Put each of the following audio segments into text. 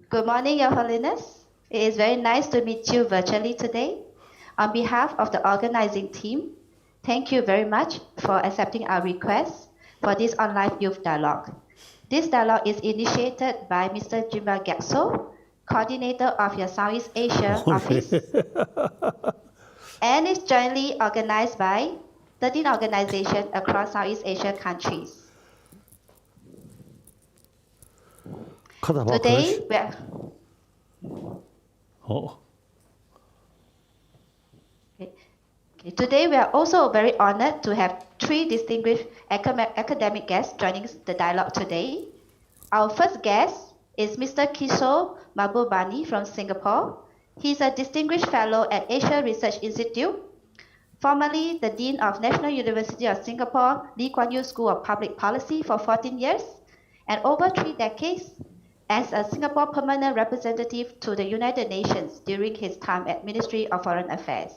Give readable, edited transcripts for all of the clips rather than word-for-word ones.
Good morning, Your Holiness. It is very nice to meet you virtually today. On behalf of the organizing team, thank you very much for accepting our request for this online youth dialogue. This dialogue is initiated by Mr. Jimba Gyatso, coordinator of your Southeast Asia office, and is jointly organized by 13 organizations across Southeast Asia countries. Today, Today, we are also very honored to have three distinguished academic guests joining the dialogue today. Our first guest is Mr. Kishore Mahbubani from Singapore. He is a distinguished fellow at Asia Research Institute, formerly the Dean of National University of Singapore, Lee Kuan Yew School of Public Policy for 14 years, and over 3 decades as a Singapore permanent representative to the United Nations during his time at Ministry of Foreign Affairs.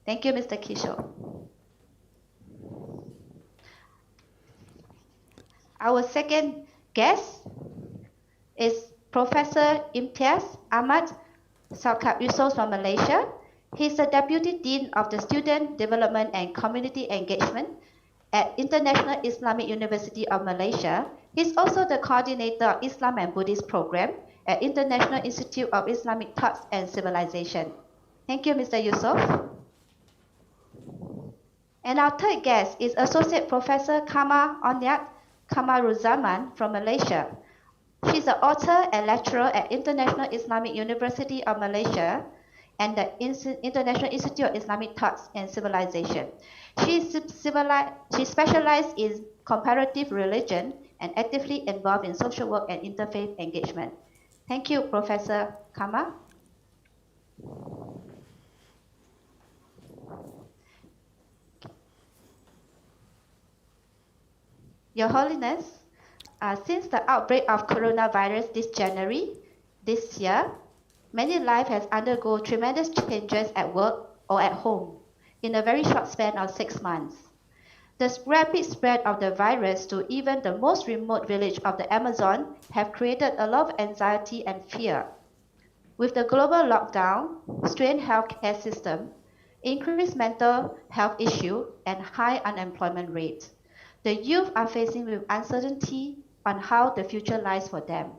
Thank you, Mr. Kishore. Our second guest is Professor Imtiaz Ahmad Saukat Yusof from Malaysia. He is the Deputy Dean of the Student Development and Community Engagement at International Islamic University of Malaysia. He is also the coordinator of Islam and Buddhist program at International Institute of Islamic Thoughts and Civilization. Thank you, Mr. Yusof. And our third guest is Associate Professor Kama Onyat Kamaruzaman from Malaysia. She's the author and lecturer at International Islamic University of Malaysia and the International Institute of Islamic Thoughts and Civilization. She specializes in comparative religion and actively involved in social work and interfaith engagement. Thank you, Professor Kama. Your Holiness, since the outbreak of coronavirus this January, this year, many lives has undergone tremendous changes at work or at home in a very short span of 6 months. The rapid spread of the virus to even the most remote village of the Amazon have created a lot of anxiety and fear. With the global lockdown, strained healthcare system, increased mental health issue, and high unemployment rate, the youth are facing with uncertainty on how the future lies for them.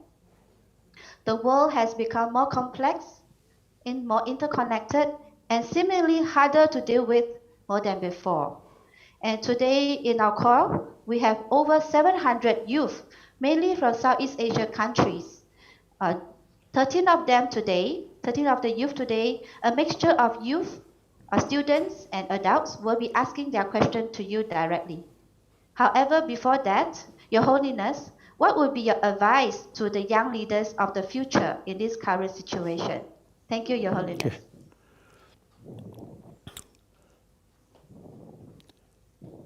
The world has become more complex, more interconnected, and seemingly harder to deal with more than before. And today in our call, we have over 700 youth, mainly from Southeast Asia countries. 13 of the youth today, a mixture of youth, students, and adults will be asking their question to you directly. However, before that, Your Holiness, what would be your advice to the young leaders of the future in this current situation? Thank you, Your Holiness. Okay.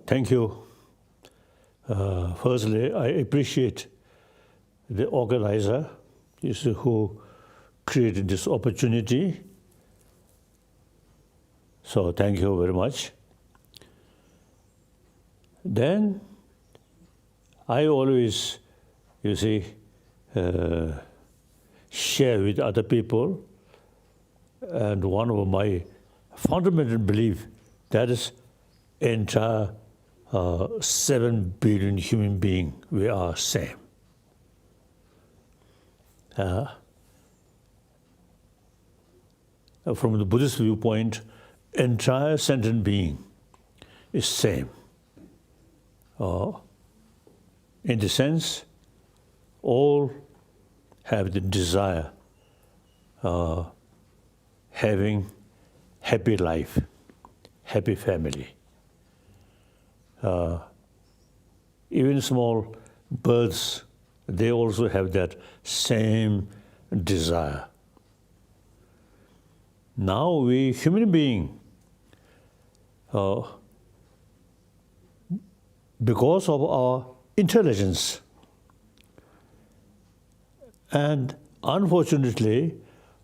Thank you. Firstly, I appreciate the organizer who created this opportunity. So thank you very much. Then I always, share with other people, and one of my fundamental belief that is entire 7 billion human beings, we are same. From the Buddhist viewpoint, entire sentient being is same. In the sense, all have the desire having happy life, happy family. Even small birds, they also have that same desire. Now we human beings, because of our intelligence, and unfortunately,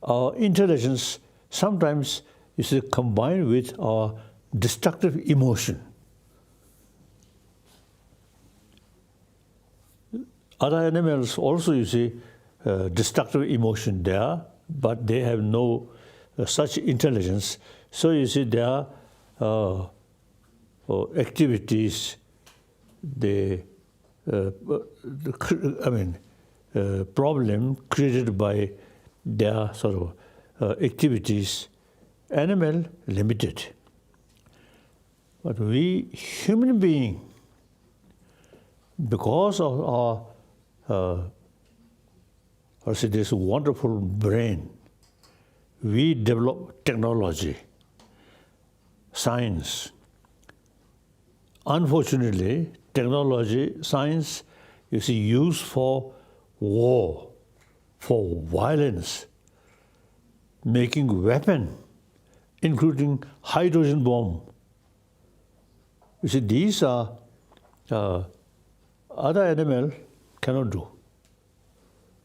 our intelligence sometimes is combined with our destructive emotion. Other animals also, destructive emotion there, but they have no such intelligence. So you see, there are activities, problem created by their sort of activities, animal limited. But we human being, because of our this wonderful brain, we develop technology, science. Unfortunately, technology, science is used for war, for violence, making weapon, including hydrogen bomb. You see, these are other animal cannot do.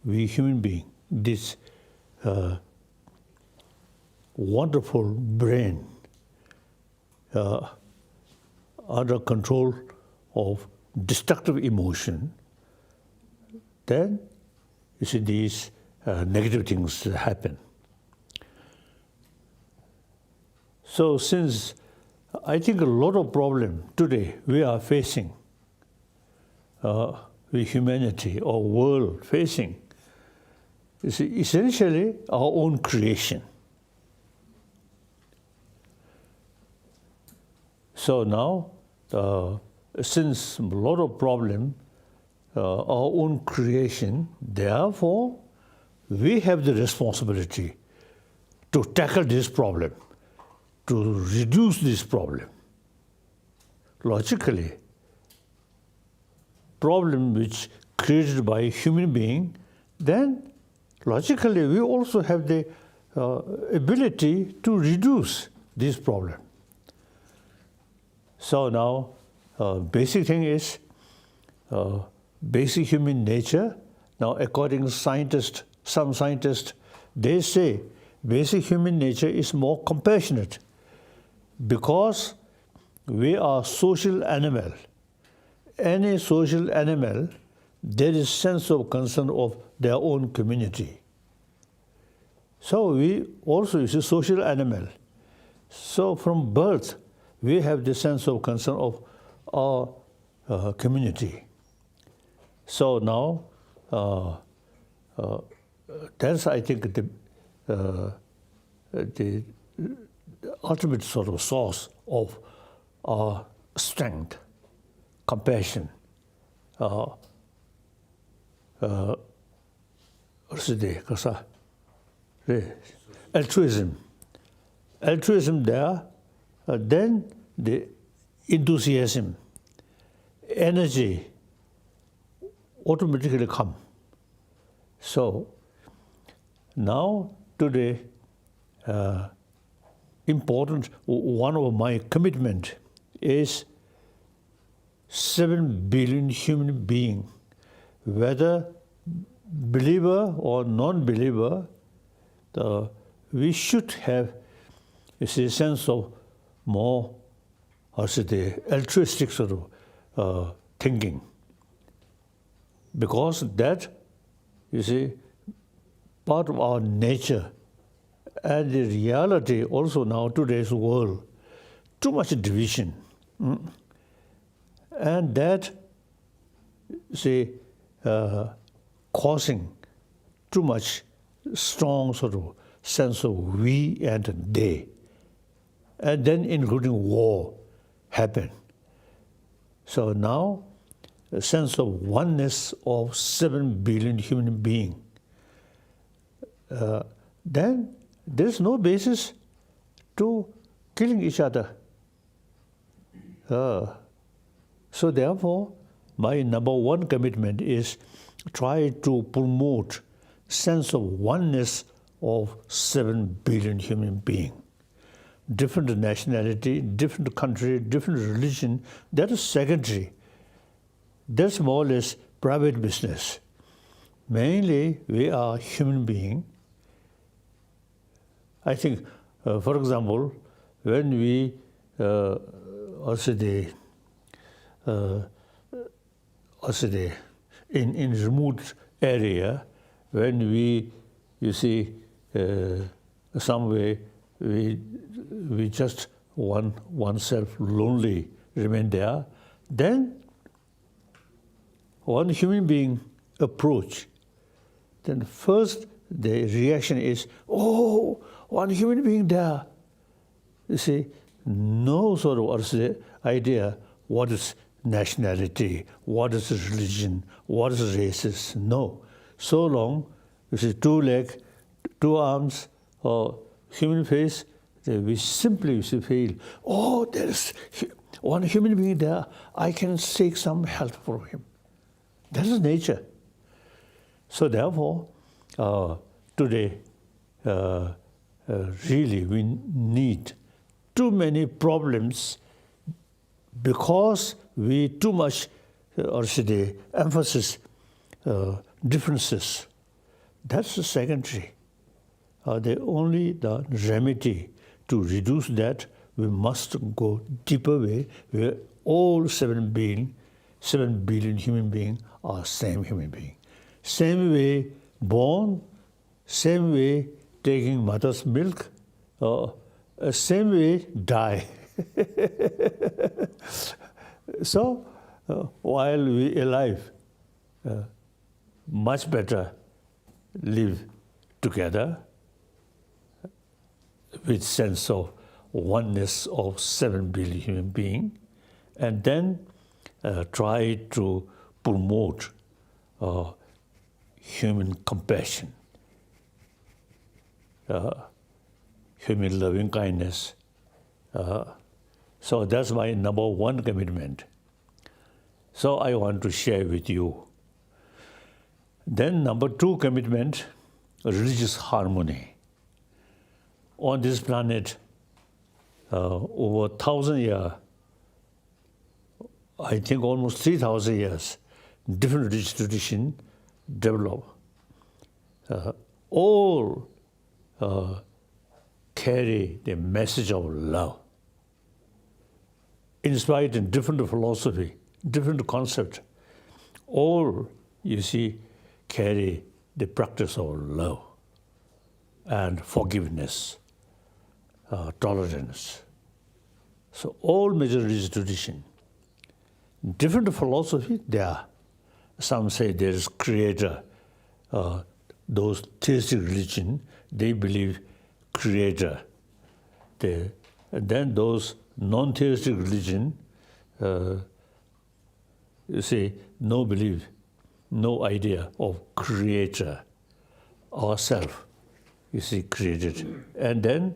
We human being, this wonderful brain under control of destructive emotion, then you see these negative things happen. So since I think a lot of problem today we are facing, we humanity or world facing, is essentially our own creation. So now, since a lot of problem, our own creation, therefore, we have the responsibility to tackle this problem, to reduce this problem. Logically, problem which created by a human being, then logically we also have the ability to reduce this problem. So now, basic thing is basic human nature. Now, according to scientists, some scientists, they say basic human nature is more compassionate because we are social animal. Any social animal, there is sense of concern of their own community. So we also is a social animal. So from birth, we have the sense of concern of our community. So now, that's I think the ultimate sort of source of our strength, compassion, altruism. Altruism there, then the enthusiasm, energy automatically come. So now today, important, one of my commitment is 7 billion human being, whether believer or non-believer, we should have a sense of more, altruistic sort of thinking. Because that, you see, part of our nature and the reality also now today's world, too much division. And that, say, causing too much strong sort of sense of we and they. And then including war happen. So now, a sense of oneness of 7 billion human beings, then there's no basis to killing each other. So therefore, my number one commitment is try to promote sense of oneness of 7 billion human beings. Different nationality, different country, different religion, that is secondary. That's more or less private business. Mainly, we are human beings. I think, for example, when we in remote area, when we, you see, some way we just want oneself lonely, remain there, then one human being approach, then first the reaction is, oh, one human being there. You see, no sort of idea what is nationality, what is religion, what is races. No. So long, you see, 2 legs, 2 arms, or human face, we simply feel, oh, there is one human being there, I can seek some help from him. That is nature. So therefore, today, really we need too many problems because we too much, emphasis differences. That's the secondary. The remedy to reduce that, we must go deeper way where all 7 billion human beings are same human being. Same way born, same way taking mother's milk, same way die. So, while we alive, much better live together with sense of oneness of 7 billion human beings, and then try to promote human compassion, human loving kindness. So that's my number 1 commitment. So I want to share with you. Then number 2 commitment, religious harmony. On this planet, over 1,000 years, I think almost 3,000 years, different religious traditions develop. All carry the message of love. Inspired in different philosophy, different concept, all, you see, carry the practice of love and forgiveness, tolerance. So all major religious traditions, different philosophy there. Some say there is creator. Those theistic religion, they believe creator. And then those non-theistic religion, you see, no belief, no idea of creator, ourself, you see, created. And then,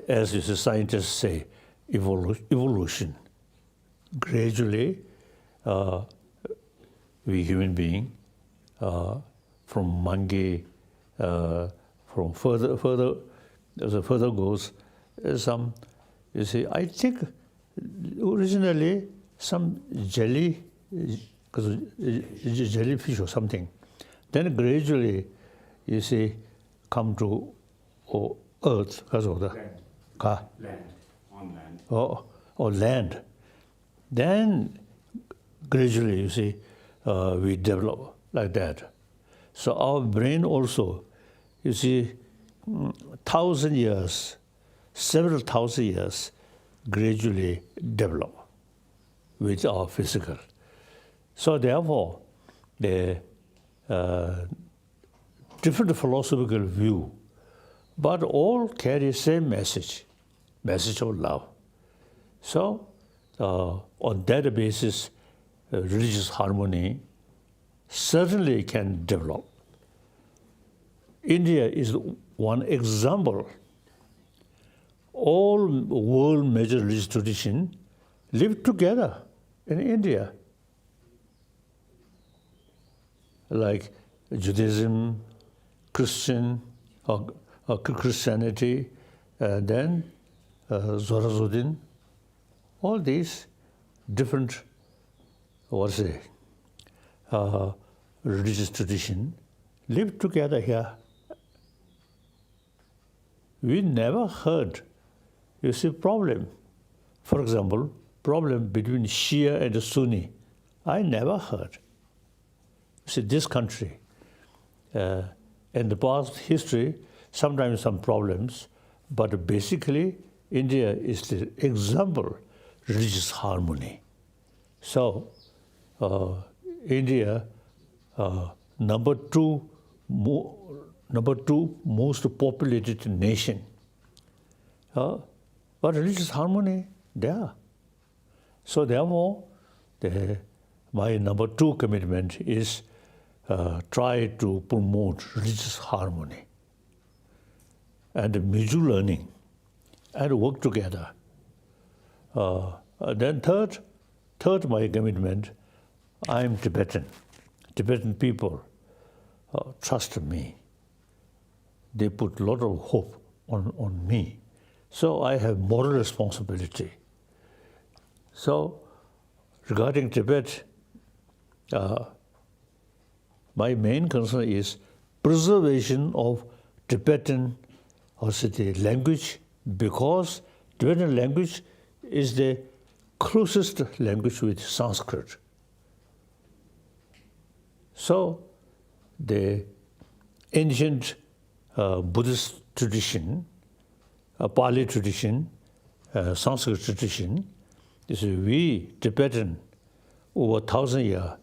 as you see, scientists say, evolution. Gradually, we human being, from monkey, from further as a further goes, some, you see, I think originally some jelly, because jellyfish or something, then gradually, you see, come to earth, because of the land, on land. Or land. Then gradually, you see, we develop like that. So our brain also, you see, 1,000 years, several thousand years, gradually develop with our physical. So therefore, the different philosophical view, but all carry same message of love. So on that basis, religious harmony certainly can develop. India is one example. All world major religious traditions live together in India, like Judaism, Christianity, then Zoroastrianism, all these different, religious traditions live together here. We never heard, you see, problem. For example, problem between Shia and Sunni. I never heard. See, this country, In the past history, sometimes some problems, but basically India is the example religious harmony. So India, number two most populated nation, but religious harmony there. So therefore, my number two commitment is try to promote religious harmony and mutual learning and work together. Then third my commitment, I'm Tibetan. Tibetan people trust me. They put a lot of hope on me. So I have moral responsibility. So regarding Tibet, my main concern is preservation of Tibetan language, because Tibetan language is the closest language with Sanskrit. So the ancient Buddhist tradition, Pali tradition, Sanskrit tradition, is we Tibetan over 1,000 years,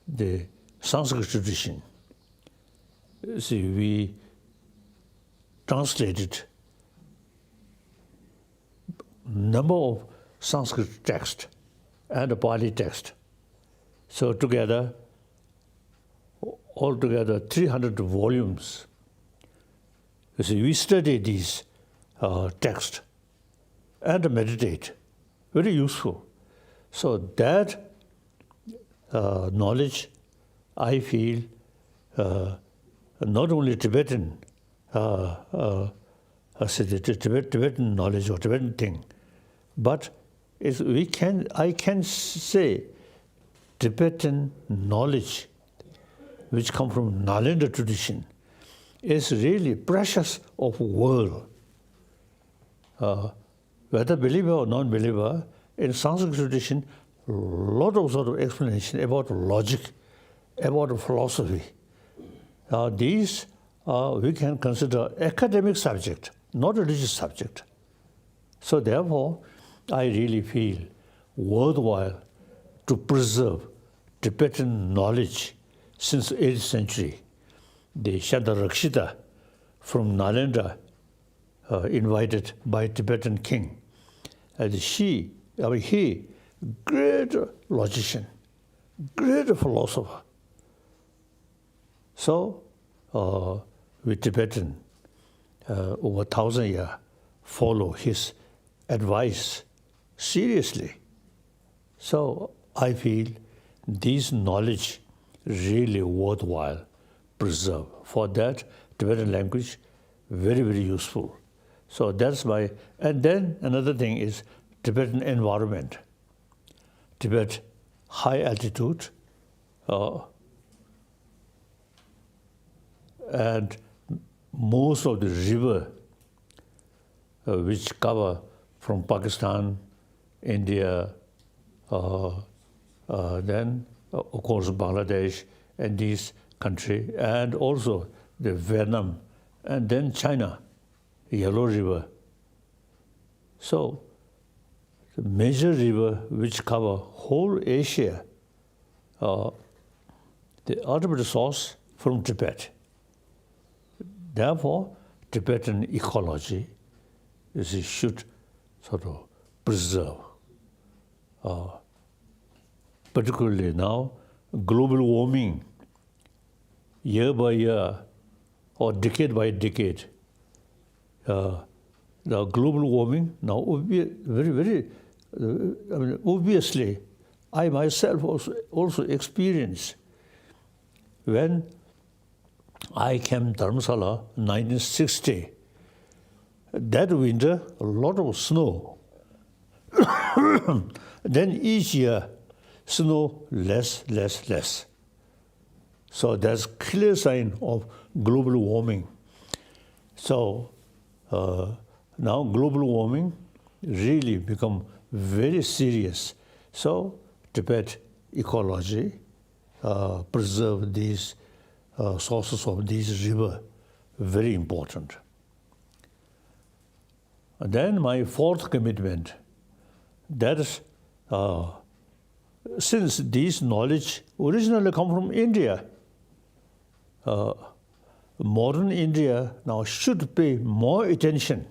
the Sanskrit tradition. See, we translated number of Sanskrit text and a Pali text. So together, altogether 300 volumes. You see, we study these texts and meditate. Very useful. So that knowledge, I feel, not only Tibetan, Tibetan knowledge or Tibetan thing, but I can say Tibetan knowledge, which come from Nalanda tradition, is really precious of world. Whether believer or non-believer, in Sanskrit tradition, a lot of sort of explanation about logic, about philosophy. These we can consider academic subject, not a religious subject. So therefore, I really feel worthwhile to preserve Tibetan knowledge since 8th century. The Shadarakshita from Nalanda, invited by Tibetan king, and he, great logician, great philosopher. So, we Tibetan, over 1,000 years, follow his advice seriously. So, I feel this knowledge really worthwhile preserve. For that, Tibetan language, very, very useful. So that's my, and then another thing is Tibetan environment. Tibet, high altitude, and most of the river which cover from Pakistan, India, then of course Bangladesh and these countries, and also the Vietnam, and then China, Yellow River. So the major river which cover whole Asia, the ultimate source from Tibet. Therefore, Tibetan ecology should sort of preserve. Particularly now, global warming, year by year or decade by decade. The global warming now obviously, I myself also experience. When I came to Dharamsala in 1960, that winter, a lot of snow. Then each year, snow less. So there's clear sign of global warming. So now global warming really become very serious. So Tibet ecology preserve these sources of these rivers very important. And then my fourth commitment, that is, since these knowledge originally come from India, modern India now should pay more attention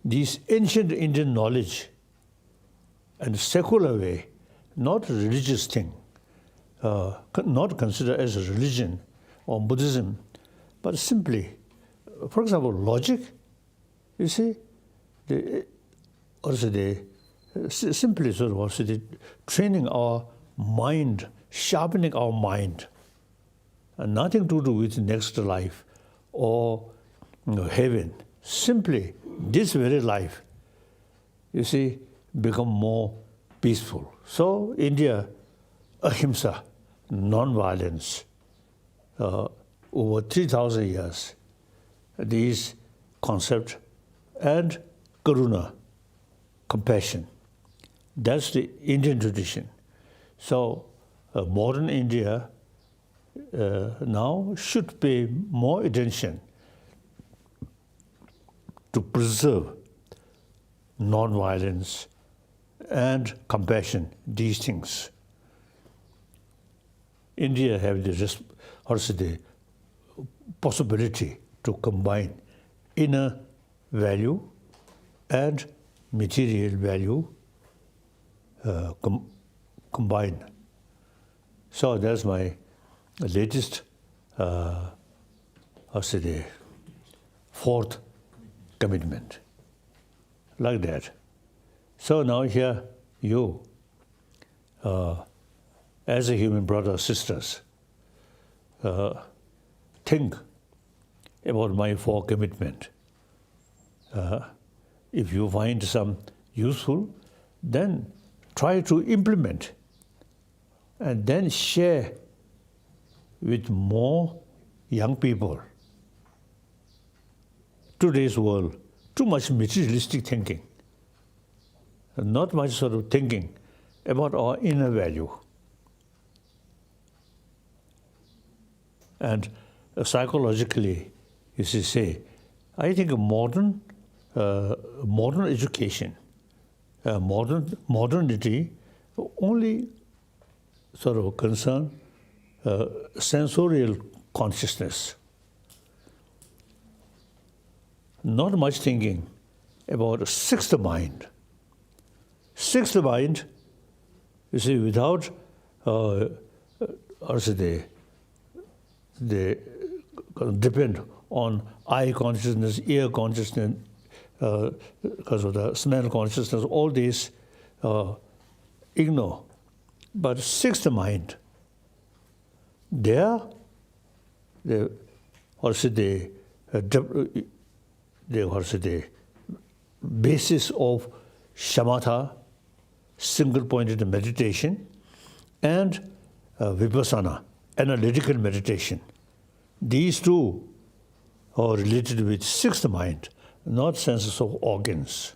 these ancient Indian knowledge and secular way, not religious thing, not considered as a religion or Buddhism, but simply, for example, logic. You see, simply sort of also training our mind, sharpening our mind, and nothing to do with next life or heaven. Simply this very life, you see, become more peaceful. So India, ahimsa, non-violence, over 3,000 years, these concepts, and karuna, compassion. That's the Indian tradition. So modern India now should pay more attention to preserve non-violence and compassion, these things. India have the possibility to combine inner value and material value combined. So that's my latest, fourth commitment, like that. So now here you, as a human brothers, sisters, think about my four commitment. If you find some useful, then try to implement and then share with more young people. Today's world, too much materialistic thinking, not much sort of thinking about our inner value. And psychologically, you see, say, I think modern education, modernity only sort of concern sensorial consciousness. Not much thinking about a sixth mind. Sixth mind, you see, without they depend on eye consciousness, ear consciousness, because of the smell consciousness, all these ignore. But sixth mind, the basis of shamatha, single-pointed meditation, and vipassana, analytical meditation. These two are related with sixth mind, not senses of organs.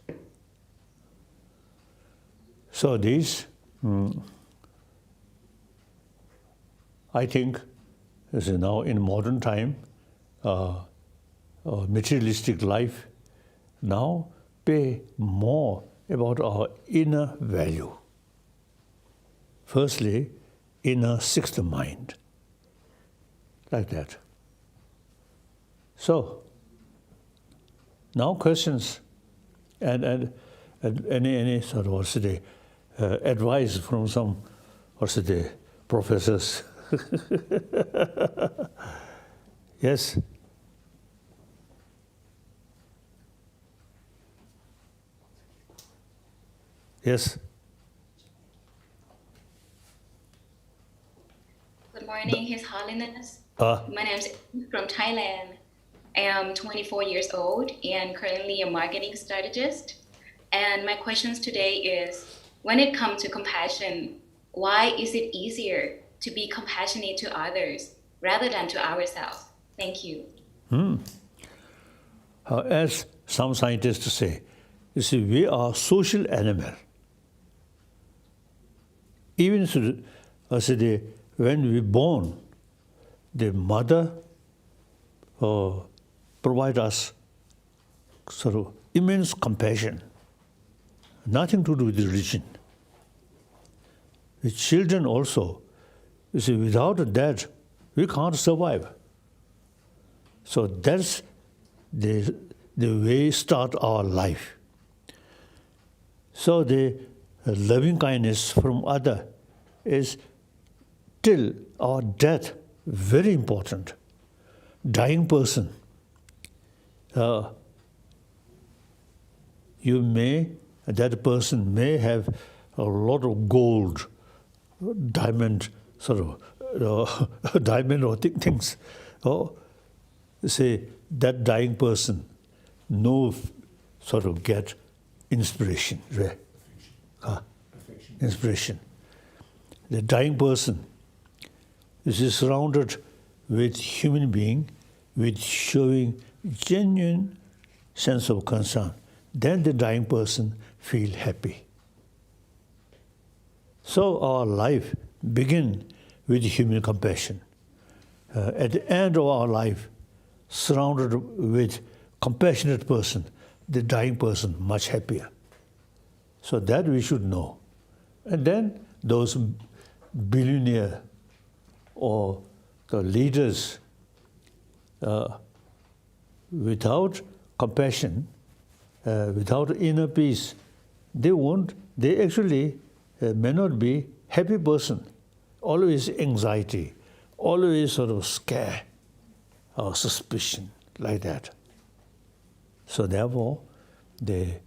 So these, I think, is now in modern time, materialistic life, now pay more about our inner value. Firstly, inner sixth mind, like that. So, now questions and any sort of advice from some professors. Yes. Yes. Good morning, His Holiness. My name is from Thailand. I am 24 years old and currently a marketing strategist. And my questions today is, when it comes to compassion, why is it easier to be compassionate to others rather than to ourselves? Thank you. As some scientists say, you see, we are social animal. Even when we're born, the mother provide us sort of immense compassion, nothing to do with religion. The children also, you see, without that, we can't survive. So that's the way start our life. So the loving kindness from other is till our death very important. Dying person, that person may have a lot of gold, diamond, sort of diamond or things. Say that dying person, no sort of get inspiration. Inspiration. The dying person is surrounded with human being, with showing genuine sense of concern. Then the dying person feel happy. So our life begins with human compassion. At the end of our life, surrounded with compassionate person, the dying person much happier. So that we should know. And then those billionaire or the leaders, without compassion, without inner peace, they actually may not be happy person. Always anxiety, always sort of scare or suspicion, like that. So therefore, the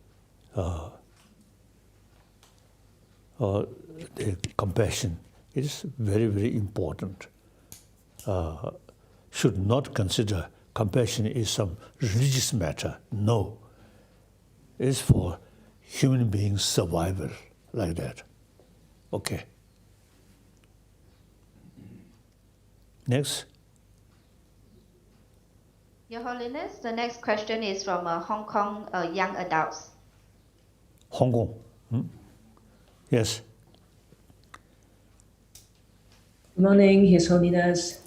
compassion is very, very important. Should not consider compassion is some religious matter. No. It's for human beings' survival, like that. Okay. Next. Your Holiness, the next question is from Hong Kong young adults. Hong Kong. Yes. Good morning, His Holiness.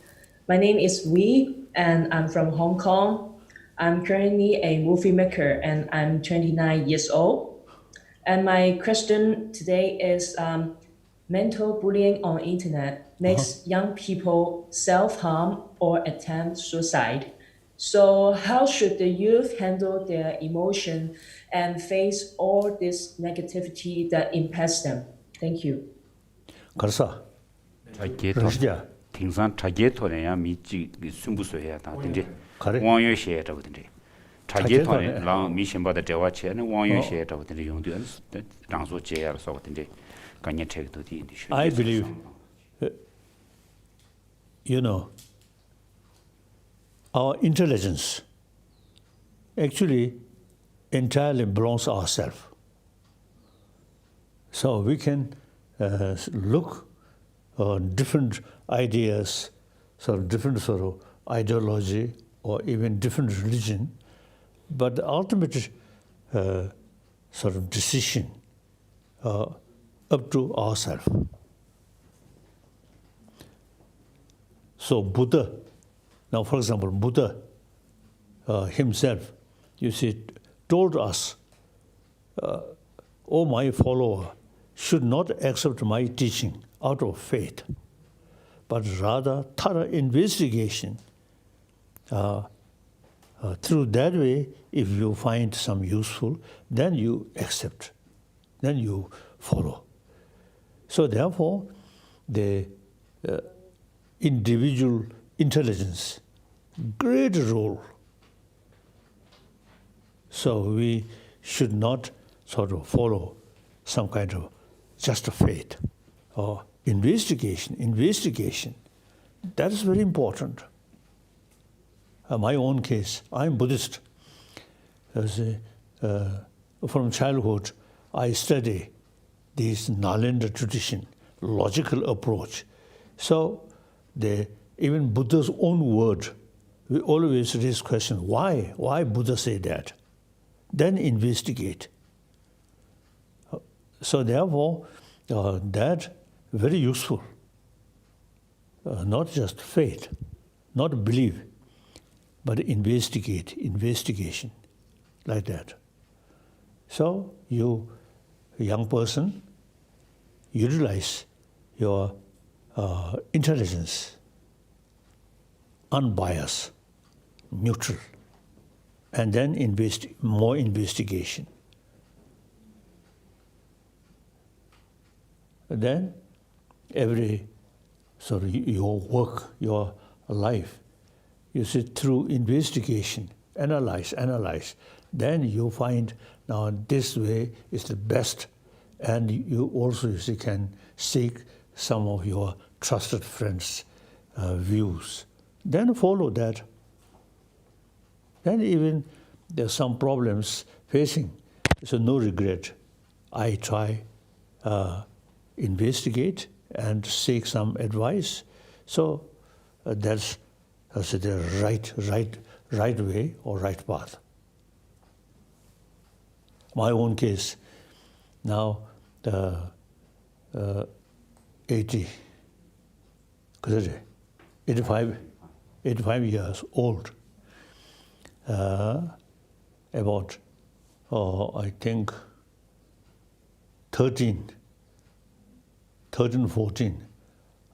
My name is Wee, and I'm from Hong Kong. I'm currently a movie maker, and I'm 29 years old. And my question today is mental bullying on internet makes young people self-harm or attempt suicide. So how should the youth handle their emotion and face all this negativity that impacts them? Thank you. Karsa. 팅산 타게토네야 미지 숨부소해야 다든지 그래. 왕여시에라고든지 타게토네 라 미신바다 대화체는 왕여시에라고든지 용도는 랑소제야서거든지 간여 책도디 인디슈 I believe, our intelligence actually entirely belongs to ourselves. So we can look different ideas, different sort of ideology, or even different religion, but the ultimate sort of decision up to ourselves. So Buddha, now for example, Buddha himself, you see, told us, "Oh, my follower should not accept my teaching out of faith, but rather thorough investigation. Through that way, if you find some useful, then you accept, then you follow." So therefore, the individual intelligence, great role. So we should not sort of follow some kind of just faith or investigation. That is very important. My own case, I'm Buddhist. From childhood, I study this Nalanda tradition, logical approach. So even Buddha's own word, we always raise question, why Buddha say that? Then investigate. So therefore, that very useful, not just faith, not believe, but investigation, like that. So you, a young person, utilize your intelligence, unbiased, neutral, and then more investigation. Then every sort of your work, your life, you see through investigation, analyze. Then you find now this way is the best, and you also, you see, can seek some of your trusted friends' views. Then follow that. Then even there's some problems facing, so no regret. I try, investigate and seek some advice. So that's the right way or right path. My own case, now 85 years old. About, I think, 13, 14,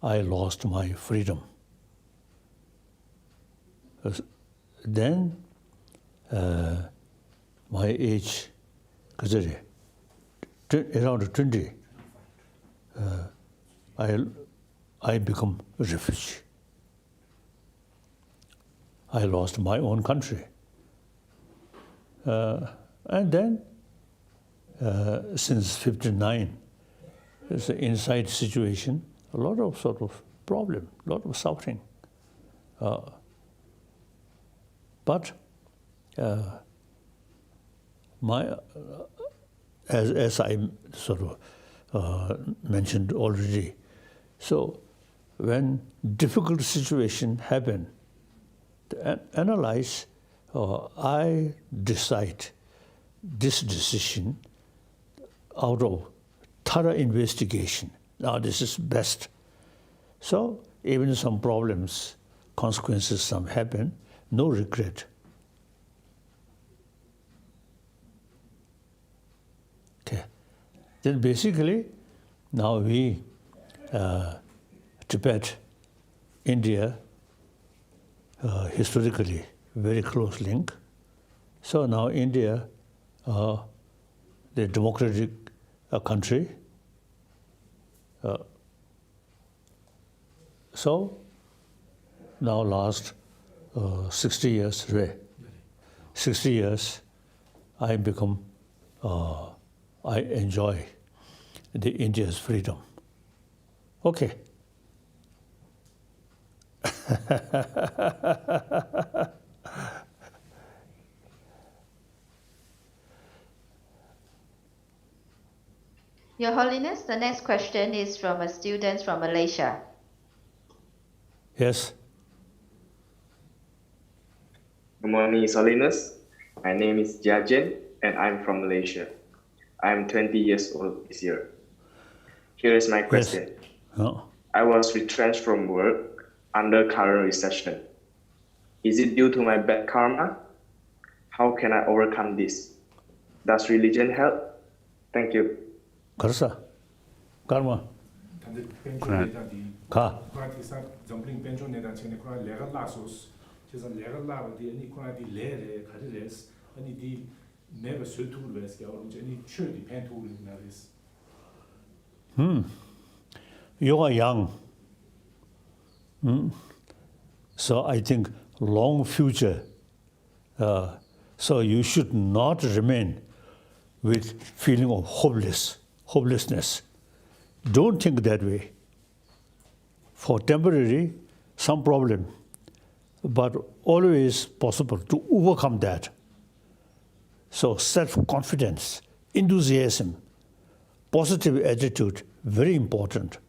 I lost my freedom. Then, my age, around 20, I become a refugee. I lost my own country. And then, since 59, it's an inside situation, a lot of sort of problem, a lot of suffering. But as I sort of mentioned already, so when difficult situation happen, to analyze, I decide this decision out of thorough investigation. Now this is best. So even some problems, consequences, some happen, no regret. Okay. Then basically, now we, Tibet, India, historically very close link. So now India, the democratic country. So now last 60 years, I become, I enjoy the India's freedom. Okay. Your Holiness, the next question is from a student from Malaysia. Yes. Good morning, His Holiness. My name is Jajen, and I'm from Malaysia. I'm 20 years old this year. Here is my question. Yes. Oh. I was retrenched from work under current recession. Is it due to my bad karma? How can I overcome this? Does religion help? Thank you. Karsa, karma. Ka. You are young. So I think long future. So you should not remain with feeling of hopelessness. Don't think that way. For temporary, some problem, but always possible to overcome that. So self-confidence, enthusiasm, positive attitude, very important.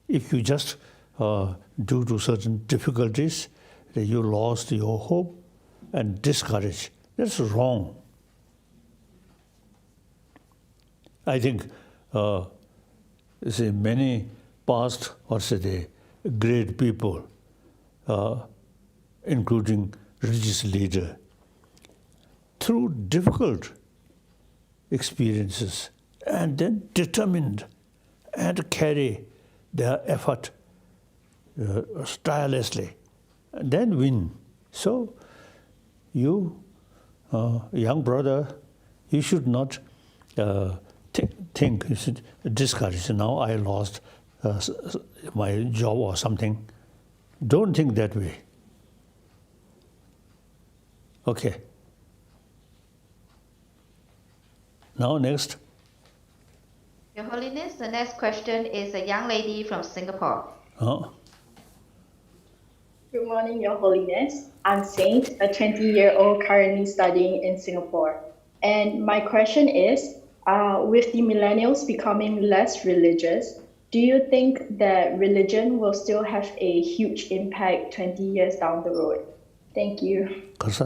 If you just, due to certain difficulties, you lost your hope and discouraged, that's wrong. I think, many past, or say the great people, including religious leader, through difficult experiences and then determined and carry their effort tirelessly, and then win. So you, young brother, you should not think, you should discourage. Now I lost my job or something. Don't think that way. Okay. Now next. Your Holiness, the next question is a young lady from Singapore. Good morning, Your Holiness. I'm Saint, a 20-year-old currently studying in Singapore. And my question is, with the millennials becoming less religious, do you think that religion will still have a huge impact 20 years down the road? Thank you. As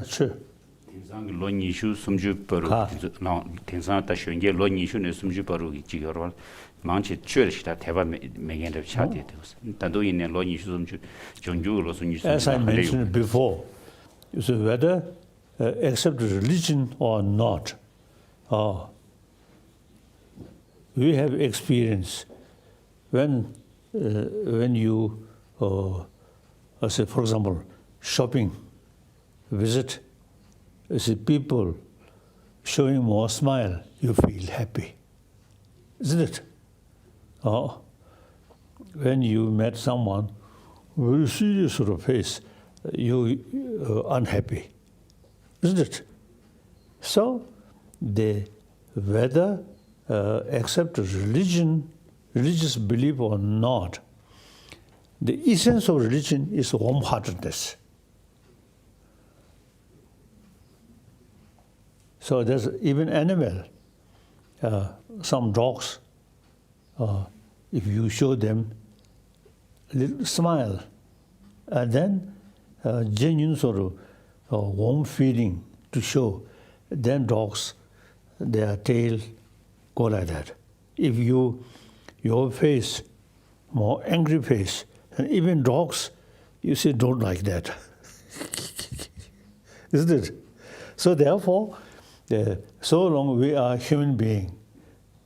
I mentioned before, so whether accept religion or not, we have experience when you say, for example, shopping, visit, see people showing more smile, you feel happy, isn't it? When you met someone with a serious sort of face, you unhappy, isn't it? So, whether accept religious belief or not, the essence of religion is warm-heartedness. So there's even animal, some dogs, if you show them a little smile, and then genuine sort of warm feeling to show, then dogs, their tail go like that. If your face, more angry face, and even dogs, you say don't like that, isn't it? So therefore, so long we are human being,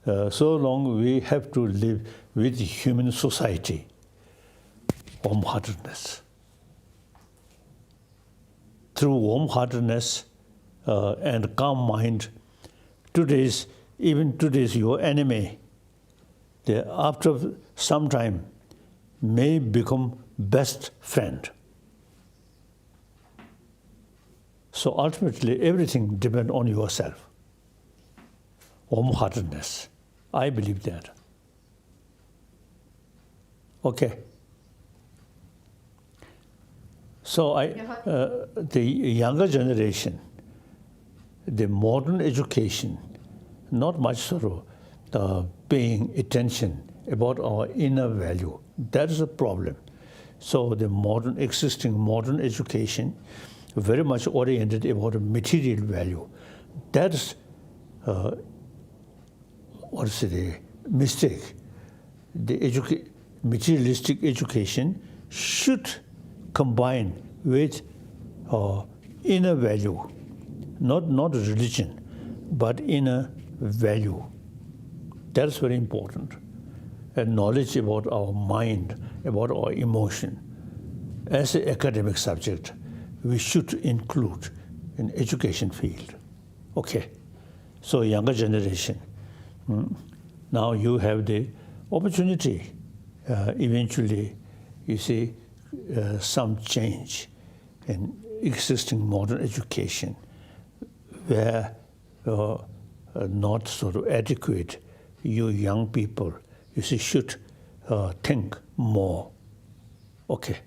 so long we have to live with human society, warm-heartedness. Through warm-heartedness and calm mind, even today's your enemy, after some time may become best friend. So ultimately, everything depends on yourself. Warm-heartedness. I believe that. Okay. So the younger generation, the modern education, not much sort of paying attention about our inner value. That is a problem. So the existing modern education, very much oriented about a material value. That is, the mistake. The materialistic education should combine with inner value, not religion, but inner value. That's very important. And knowledge about our mind, about our emotion. As an academic subject, we should include in education field. Okay, so younger generation, now you have the opportunity, eventually, you see, some change in existing modern education where not sort of adequate, you young people, you see, should think more. Okay.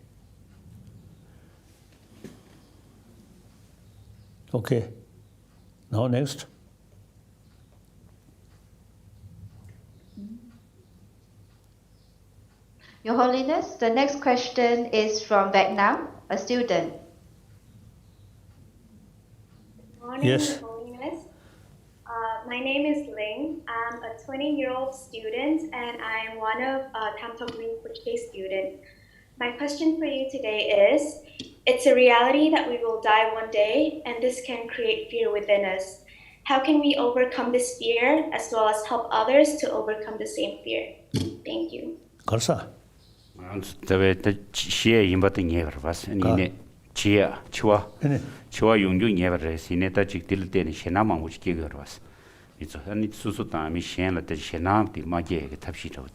Okay. Now next. Your Holiness, the next question is from Vietnam, a student. Good morning, Yes. Your Holiness. My name is Ling. I'm a 20-year-old student, and I am one of Tam Tok Rinpoche students. My question for you today It's a reality that we will die one day, and this can create fear within us. How can we overcome this fear as well as help others to overcome the same fear? Thank you. Karsa. The Chia Imbating ever was in Chia, Chua Yung ever in a touch tilted Shenama, which Giger was. It's a Susuta, Michelle, the Shenam, the Magie, the Tapshito,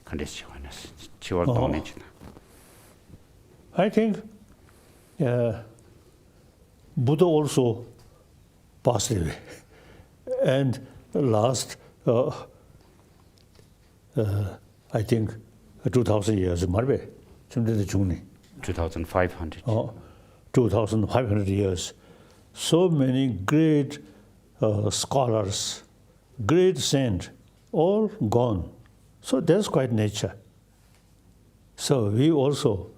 Condestionas, Chua Donage. I think Buddha also passed away. And last, I think, 2,000 years, 2,500. 2,500 years. So many great scholars, great saints, all gone. So that's quite nature. So we also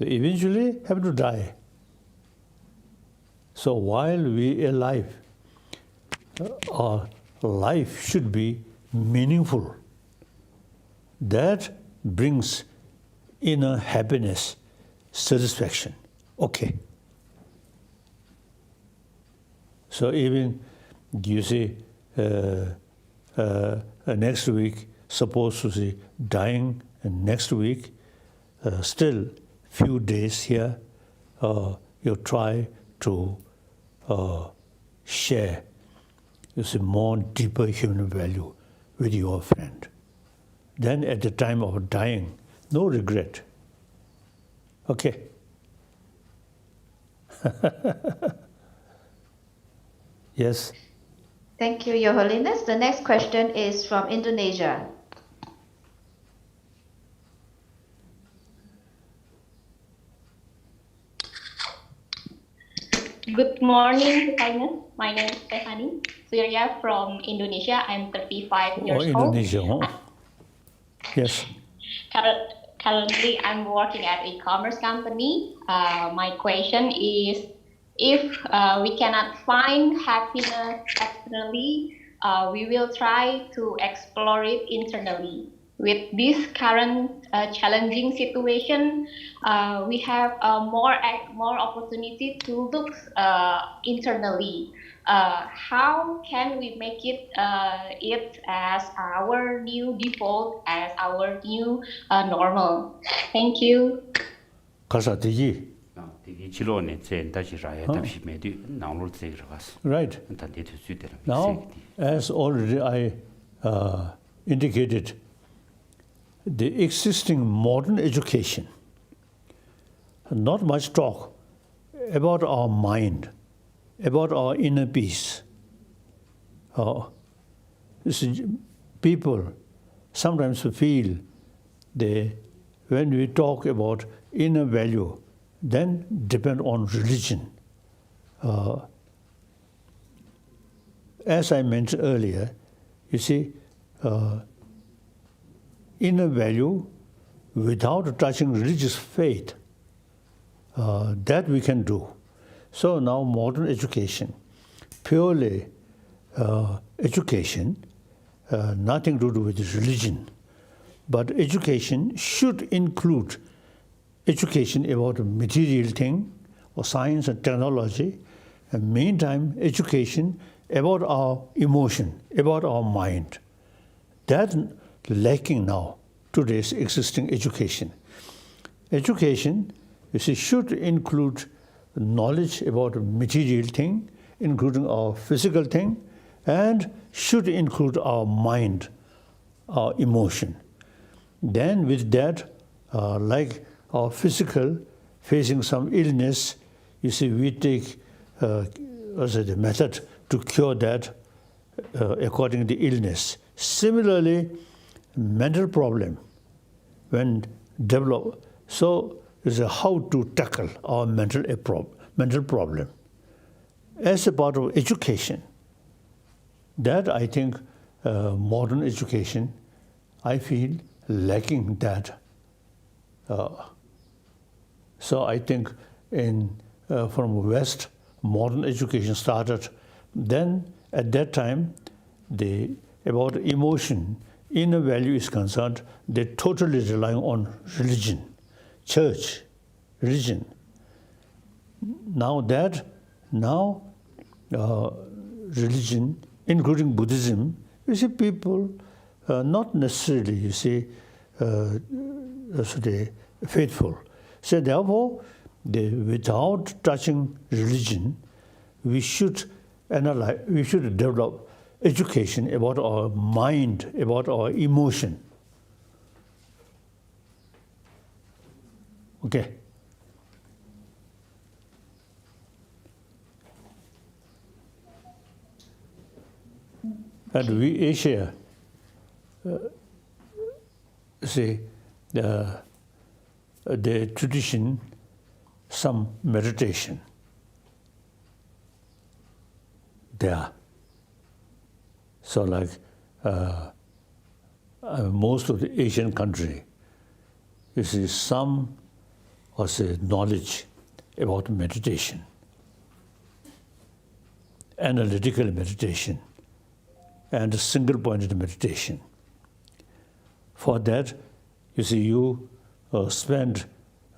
eventually have to die. So while we are alive, our life should be meaningful. That brings inner happiness, satisfaction. Okay. So even, you see, next week, supposed to see dying, and next week, still few days here, you try to share, you see, more deeper human value with your friend. Then at the time of dying, no regret. Okay. Yes. Thank you, Your Holiness. The next question is from Indonesia. Good morning, Highness. My name is Stephanie Surya from Indonesia. I'm 35 years Indonesia, old. huh? Yes. Currently, I'm working at an e-commerce company. My question is, if we cannot find happiness externally, we will try to explore it internally. With this current challenging situation, we have more opportunity to look internally. How can we make it as our new default, as our new normal? Thank you. Right. Now, as already I indicated, the existing modern education, not much talk about our mind, about our inner peace. People sometimes feel when we talk about inner value, then depend on religion. As I mentioned earlier, you see, inner value without touching religious faith, that we can do. So now modern education, purely education, nothing to do with religion. But education should include education about material thing or science and technology, and meantime education about our emotion, about our mind. That's lacking now, today's existing education. Education, you see, should include knowledge about material thing, including our physical thing, and should include our mind, our emotion. Then with that, like our physical, facing some illness, you see, we take the method to cure that according to the illness. Similarly, mental problem, when develop, so is how to tackle our mental problem. As a part of education, that I think modern education, I feel lacking that. So I think from West, modern education started. Then at that time, about emotion, inner value is concerned, they totally rely on religion, church, religion. religion, including Buddhism, you see people not necessarily, you see, faithful. So therefore, without touching religion, we should analyze, we should develop education about our mind, about our emotion. Okay. And we Asia, see, the tradition, some meditation there. So like most of the Asian country, you see some or say knowledge about meditation, analytical meditation, and single-pointed meditation. For that, you see, you spend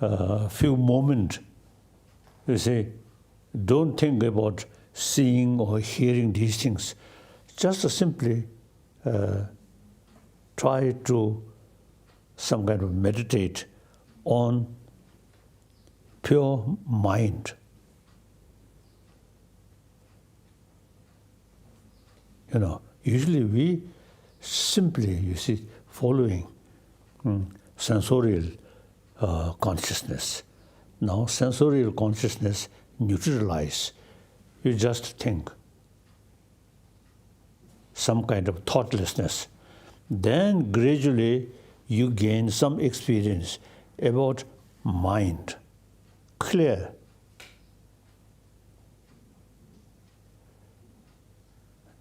a few moments, you see, don't think about seeing or hearing these things. Just simply try to some kind of meditate on pure mind. You know, usually we simply, you see, following sensorial consciousness. Now sensorial consciousness neutralize. You just think. Some kind of thoughtlessness. Then gradually you gain some experience about mind. Clear.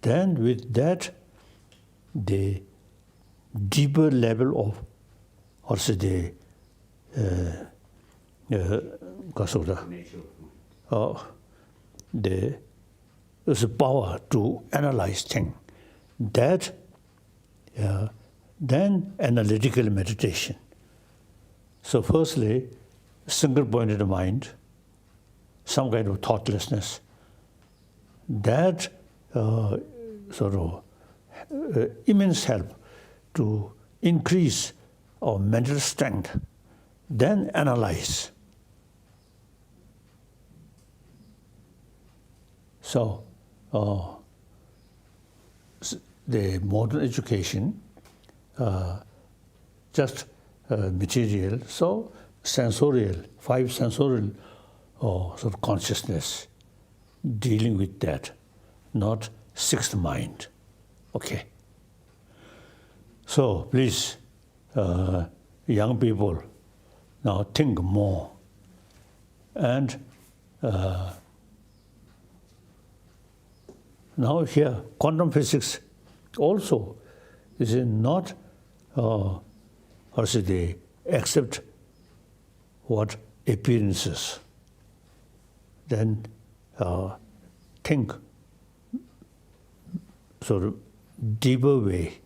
Then with that, the deeper level of, or say there's a power to analyze things. That, then analytical meditation. So firstly, single-pointed mind, some kind of thoughtlessness. That sort of immense help to increase our mental strength. Then analyze. So the modern education, just material, so sensorial, 5 sensorial sort of consciousness, dealing with that, not 6th mind. Okay. So please, young people, now think more. And now here, quantum physics also is not, or say they accept what appearances. Then think sort of deeper way.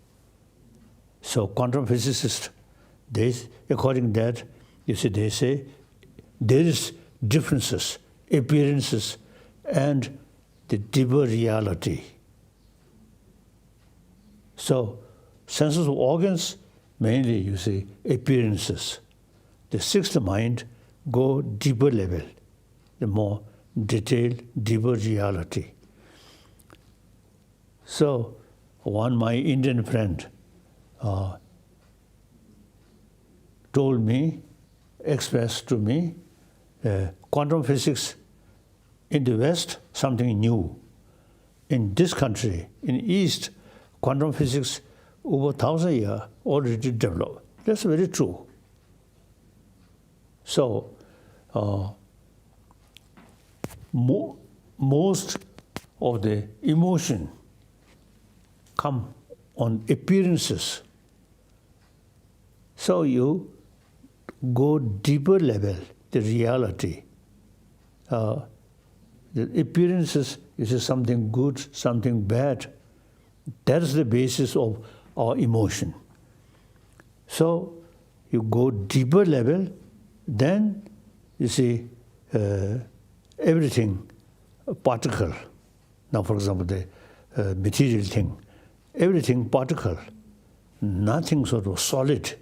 So quantum physicists, they, according to that, you see, they say there is differences, appearances, and the deeper reality. So senses of organs, mainly you see appearances. The 6th mind go deeper level, the more detailed, deeper reality. So one my Indian friend told me, expressed to me, quantum physics in the West, something new. In this country, in East, quantum physics over 1,000 years already developed. That's very true. So most of the emotion come on appearances. So you go deeper level, the reality. The appearances is something good, something bad. That is the basis of our emotion. So you go deeper level, then you see everything particle. Now, for example, the material thing, everything particle, nothing sort of solid.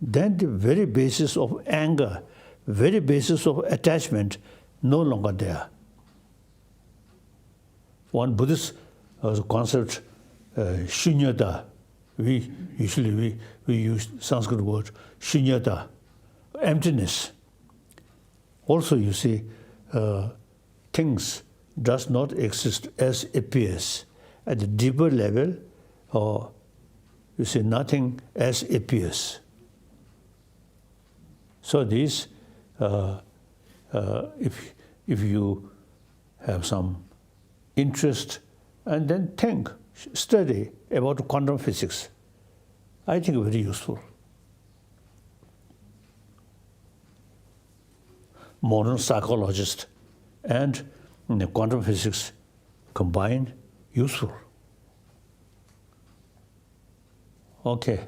Then the very basis of anger, very basis of attachment, no longer there. One Buddhist concept, shunyata. We usually use Sanskrit word shunyata, emptiness. Also, you see, things does not exist as appears. At the deeper level, you see nothing as appears. So this, if you have some interest and then think, study about quantum physics, I think very useful. Modern psychologists and quantum physics combined, useful. Okay.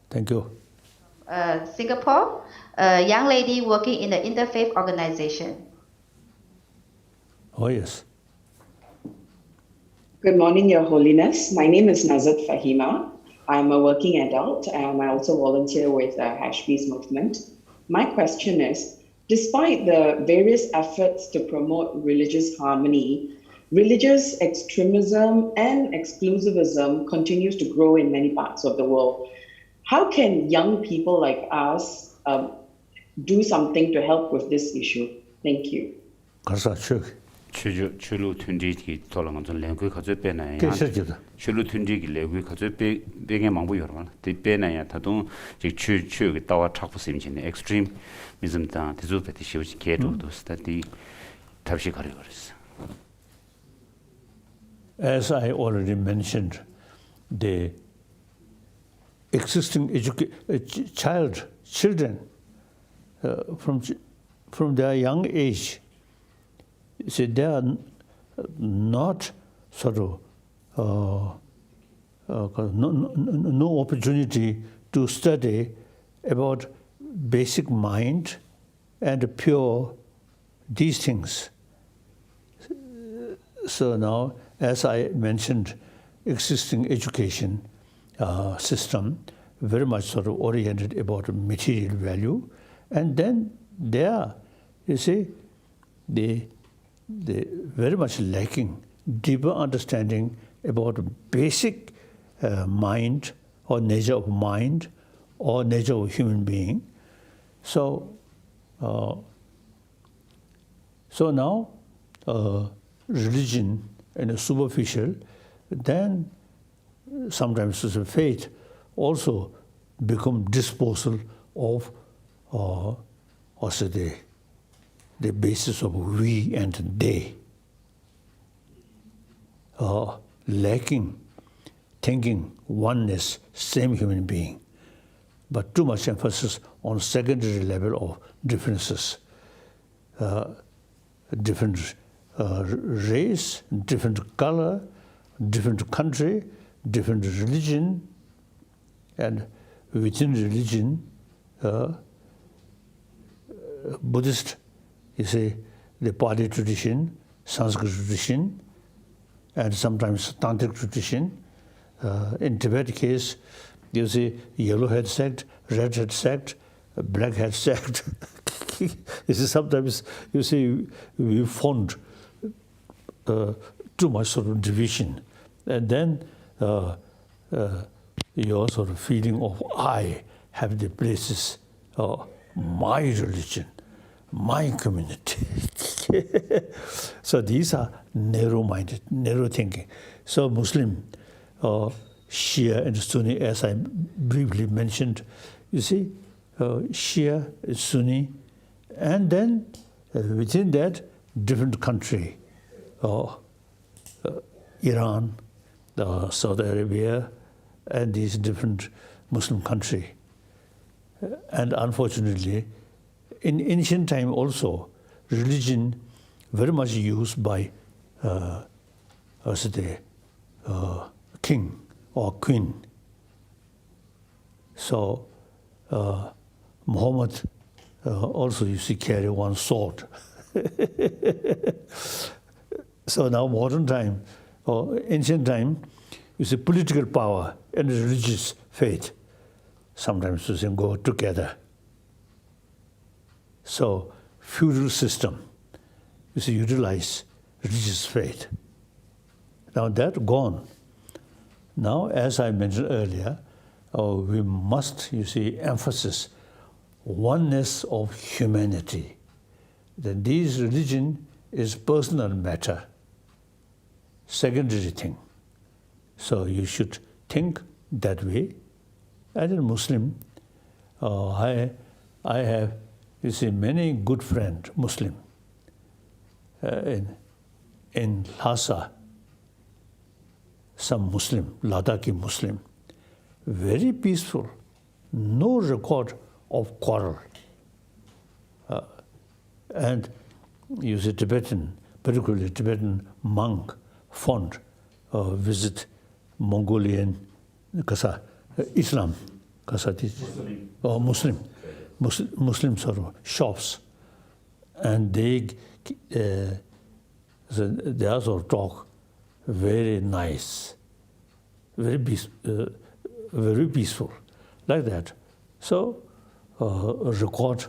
Thank you. Singapore, a young lady working in the interfaith organization. Oh, yes. Good morning, Your Holiness. My name is Nazat Fahima. I'm a working adult and I also volunteer with the Hash Peace movement. My question is, despite the various efforts to promote religious harmony, religious extremism and exclusivism continues to grow in many parts of the world. How can young people like us do something to help with this issue? Thank you. 출루 튼지기 돌아간 전 랭귀 가져 빼나야. 출루 튼지기 랭귀 가져 빼게 망부 여러분. 대 빼나야 다도 즉 따와 착부 심진의 extremism 다 대조 배티시오지 개도도 스타디 답시 가려 그랬어. As I already mentioned, the existing children from their young age, see, they are not sort of no opportunity to study about basic mind and pure these things. So now, as I mentioned, existing education system very much sort of oriented about material value, and then there, you see, they very much lacking deeper understanding about basic mind or nature of mind or nature of human being. So, so now religion and superficial, then sometimes faith also become disposal of also the basis of we and they, lacking thinking oneness, same human being, but too much emphasis on secondary level of differences, different race, different color, different country, different religion, and within religion, Buddhist, you say, the Pali tradition, Sanskrit tradition, and sometimes Tantric tradition. In Tibet case, you see yellow-head sect, red-head sect, black-head sect. You see, sometimes you see we found too much sort of division, and then your sort of feeling of I have the places, my religion, my community. So these are narrow-minded, narrow thinking. So Muslim, Shia and Sunni, as I briefly mentioned, you see, Shia, Sunni, and then within that, different country, Iran, Saudi Arabia, and these different Muslim country. And unfortunately, in ancient time also, religion very much used by the king or queen. So Muhammad also you see carry one sword. So now modern time, or ancient time, you see political power and religious faith sometimes you see go together. So feudal system, you see utilize religious faith. Now that gone. Now, as I mentioned earlier, we must, you see, emphasis oneness of humanity. That this religion is personal matter, secondary thing. So you should think that way. As a Muslim, I have, you see, many good friends, Muslim, in Lhasa, some Muslim, Ladakhi Muslim, very peaceful, no record of quarrel. And you see Tibetan, particularly Tibetan monk, fond visit Mongolian Islam, or Muslim sort of shops, and they also talk very nice, very peaceful, like that. So record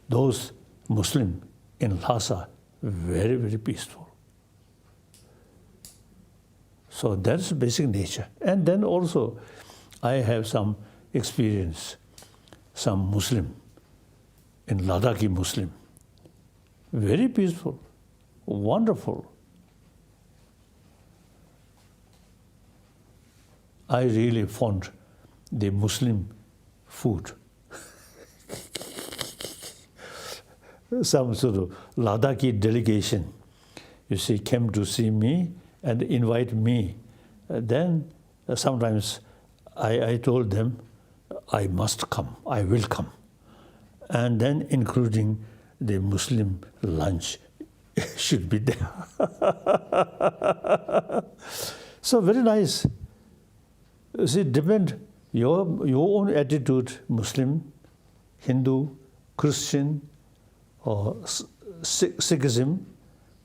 those Muslim in Lhasa very, very peaceful. So that's basic nature. And then also I have some experience, some Muslim, in Ladakhi Muslim, very peaceful, wonderful. I really fond the Muslim food. Some sort of Ladakhi delegation, you see, came to see me and invite me. Then sometimes I told them, I must come, I will come. And then including the Muslim lunch should be there. So very nice. See, depend your own attitude, Muslim, Hindu, Christian, or Sikhism,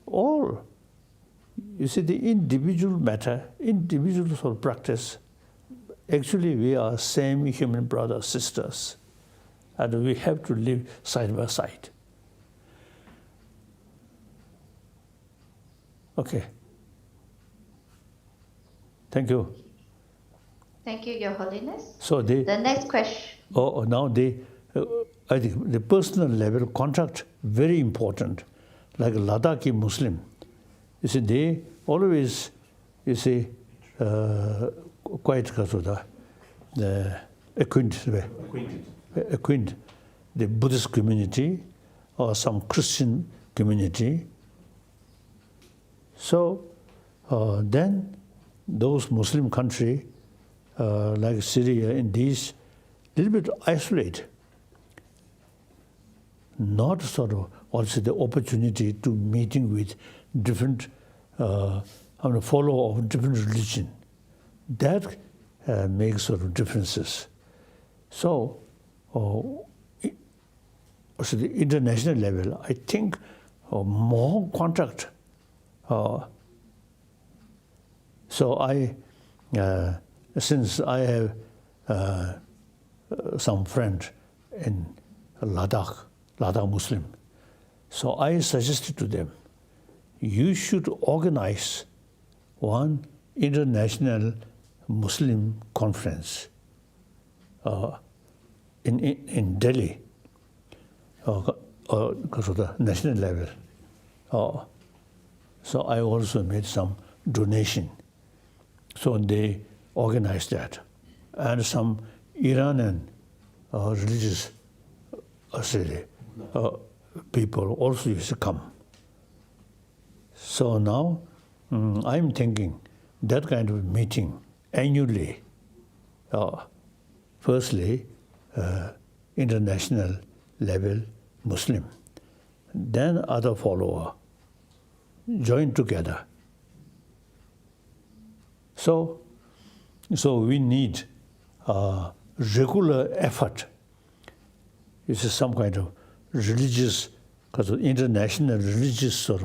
all. You see, the individual matter, individual sort of practice. Actually, we are same human brothers, sisters, and we have to live side by side. Okay. Thank you. Thank you, Your Holiness. So the next question. Now I think the personal level contact very important. Like Ladakhi Muslim, you see, they always, you see, quite acquaint the Buddhist community or some Christian community. So then those Muslim country like Syria and these, little bit isolate, not sort of also the opportunity to meeting with different follower of different religion. That makes sort of differences. So, also the international level, I think more contact. So I, since I have some friend in Ladakh Muslim, so I suggested to them, you should organize one international Muslim conference in Delhi, national level. So I also made some donation. So they organized that. And some Iranian religious people also used to come. So now I'm thinking that kind of meeting annually, firstly, international level Muslim, then other follower, join together. So we need regular effort. It's some kind of religious, because of international religious sort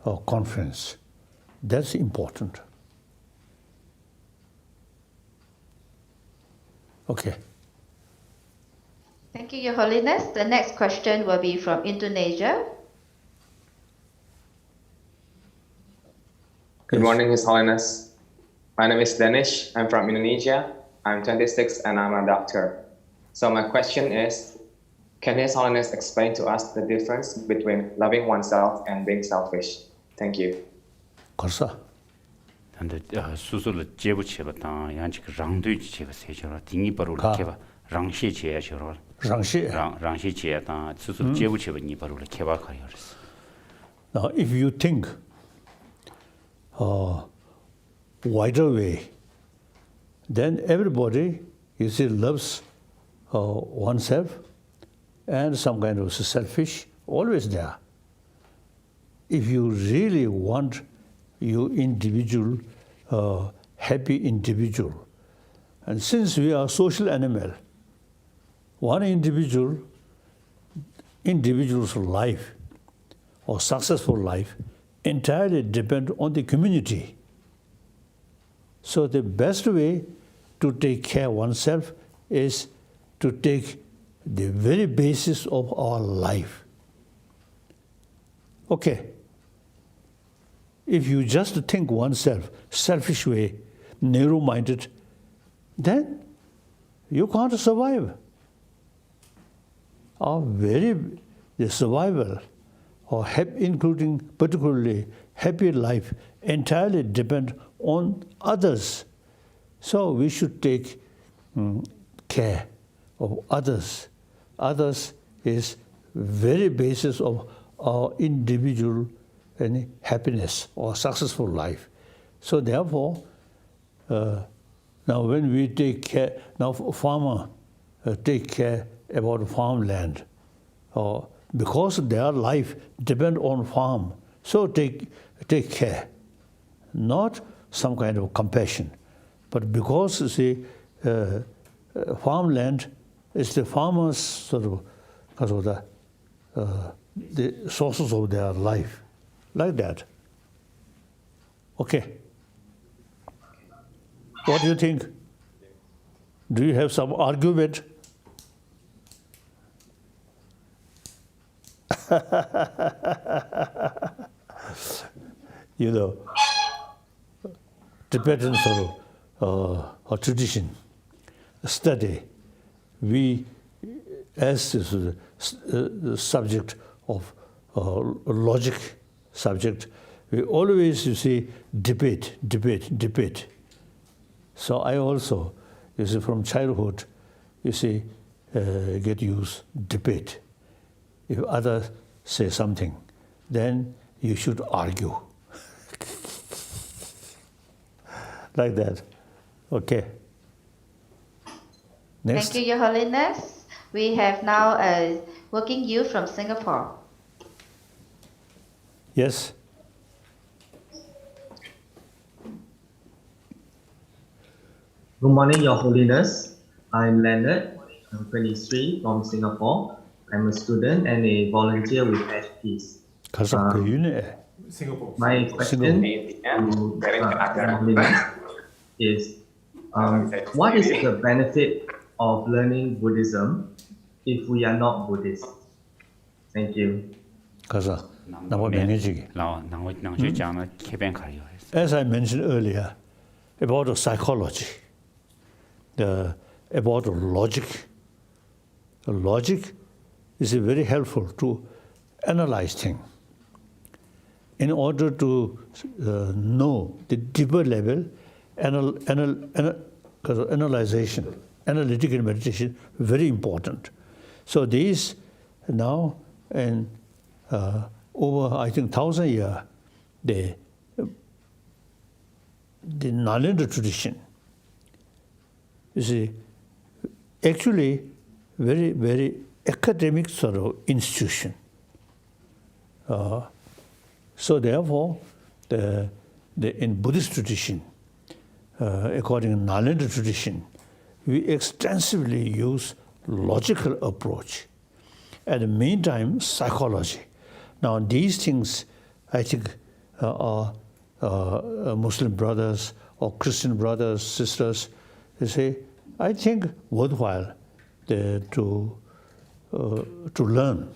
of conference. That's important. Okay. Thank you, Your Holiness. The next question will be from Indonesia. Good morning, His Holiness. My name is Danish. I'm from Indonesia. I'm 26 and I'm a doctor. So my question is, can His Holiness explain to us the difference between loving oneself and being selfish? Thank you. Korsa. 근데 수술을 제부치었다. 양치 그 랑도지 제가 세셔라. 딩이 바로 이렇게 봐. 랑시 제야셔라. 랑시 제야다. 수술 제부치었니 바로 이렇게 봐 가요. Now if you think wider way, then everybody, you see, loves oneself and some kind of selfish, always there. If you really want you individual, happy individual, and since we are social animal, one individual's life or successful life entirely depend on the community. So the best way to take care of oneself is to take the very basis of our life. Okay. If you just think oneself, selfish way, narrow-minded, then you can't survive. The survival, or including particularly happy life, entirely depend on others. So we should take care of others. Others is very basis of our individual happiness or successful life. So therefore, now when we take care, now farmer take care about farmland, or because their life depend on farm, so take care, not some kind of compassion, but because you see, farmland is the farmers sort of the sources of their life. Like that. Okay. What do you think? Do you have some argument? You know, Tibetan sort of tradition, study, we, as the subject of logic subject, we always, you see, debate. So I also, you see, from childhood, you see, get used debate. If others say something, then you should argue. Like that. Okay. Next. Thank you, Your Holiness. We have now a working youth from Singapore. Yes. Good morning, Your Holiness. I'm Leonard. I'm 23 from Singapore. I'm a student and a volunteer with HPs. Singapore. My question to Your Holiness is, what is the benefit of learning Buddhism if we are not Buddhist? Thank you. As I mentioned earlier, about the psychology, about the logic. The logic is very helpful to analyze things. In order to know the deeper level, analyzation, analytical meditation, very important. So these now, and over, I think, 1,000 years, the Nalanda tradition, you see, actually very, very academic sort of institution. So therefore, in Buddhist tradition, according to Nalanda tradition, we extensively use logical approach. At the meantime, psychology. Now, these things, I think, are Muslim brothers or Christian brothers, sisters, they say, I think worthwhile to learn.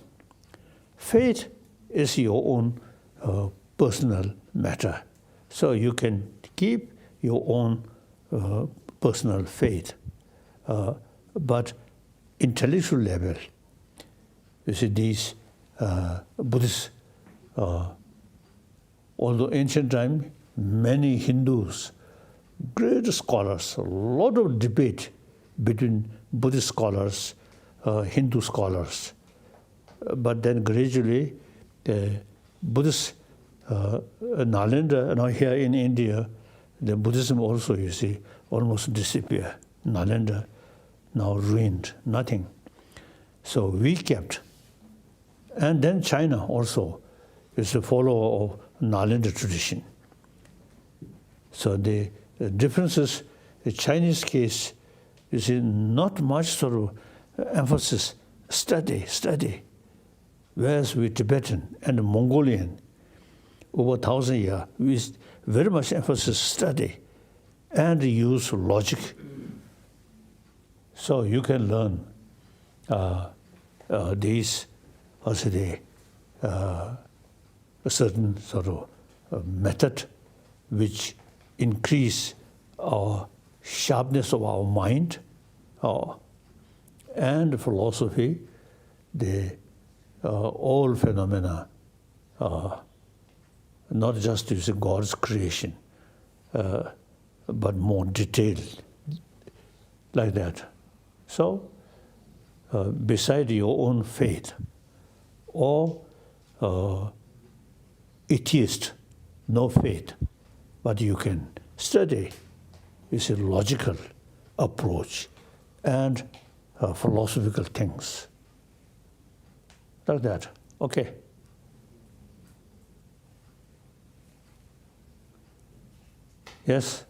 Faith is your own personal matter. So you can keep your own personal faith. But intellectual level, you see, these Buddhists, although ancient time, many Hindus, great scholars, a lot of debate between Buddhist scholars, Hindu scholars. But then gradually, the Buddhist Nalanda, now here in India, the Buddhism also, you see, almost disappeared. Nalanda now ruined, nothing. So we kept. And then China also is a follower of Nalanda tradition. So the differences, the Chinese case, you see, not much sort of emphasis, study. Whereas with Tibetan and Mongolian, over 1,000 years, we very much emphasis study and use logic. So you can learn these, also a certain sort of method which increase our sharpness of our mind, and philosophy, all phenomena, not just using God's creation, but more detailed, like that. So, beside your own faith, or atheist, no faith, but you can study, it's a logical approach and philosophical things. Like that. Okay. Yes?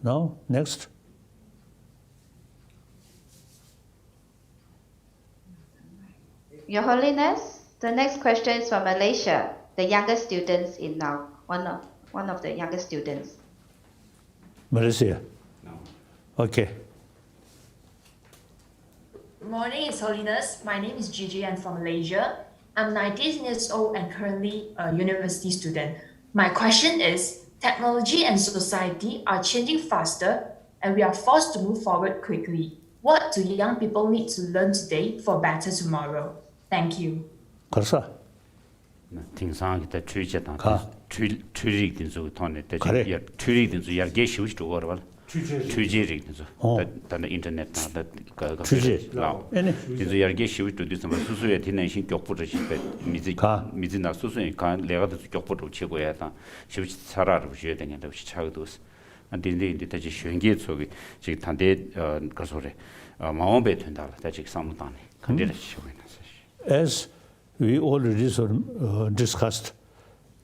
Now, next. Your Holiness, the next question is from Malaysia, the younger students in now, one of the younger students. Malaysia? No. Okay. Good morning, His Holiness. My name is Gigi. I'm from Malaysia. I'm 19 years old and currently a university student. My question is, technology and society are changing faster and we are forced to move forward quickly. What do young people need to learn today for better tomorrow? Thank you. Karsa? 팅상 기타 추이제다. 추이릭 된소 돈에 대체 추이릭 된소 야게 쉬우지 또 거라. 추이rik 된소. 단다 인터넷 다 추이제. 된소 야게 쉬우지 또 된소 수수에 되는 신 격부를 시배 미지나 수수에 간 내가도 격부를 치고야다. 쉬우지 살아를 보셔야 되는데 혹시 차고도 안된데 인데 대체 쉬운게 속이 지금 단대 가소래 마음에 된다. 대체 상무단에 근데 쉬고 있는 As we already sort of discussed,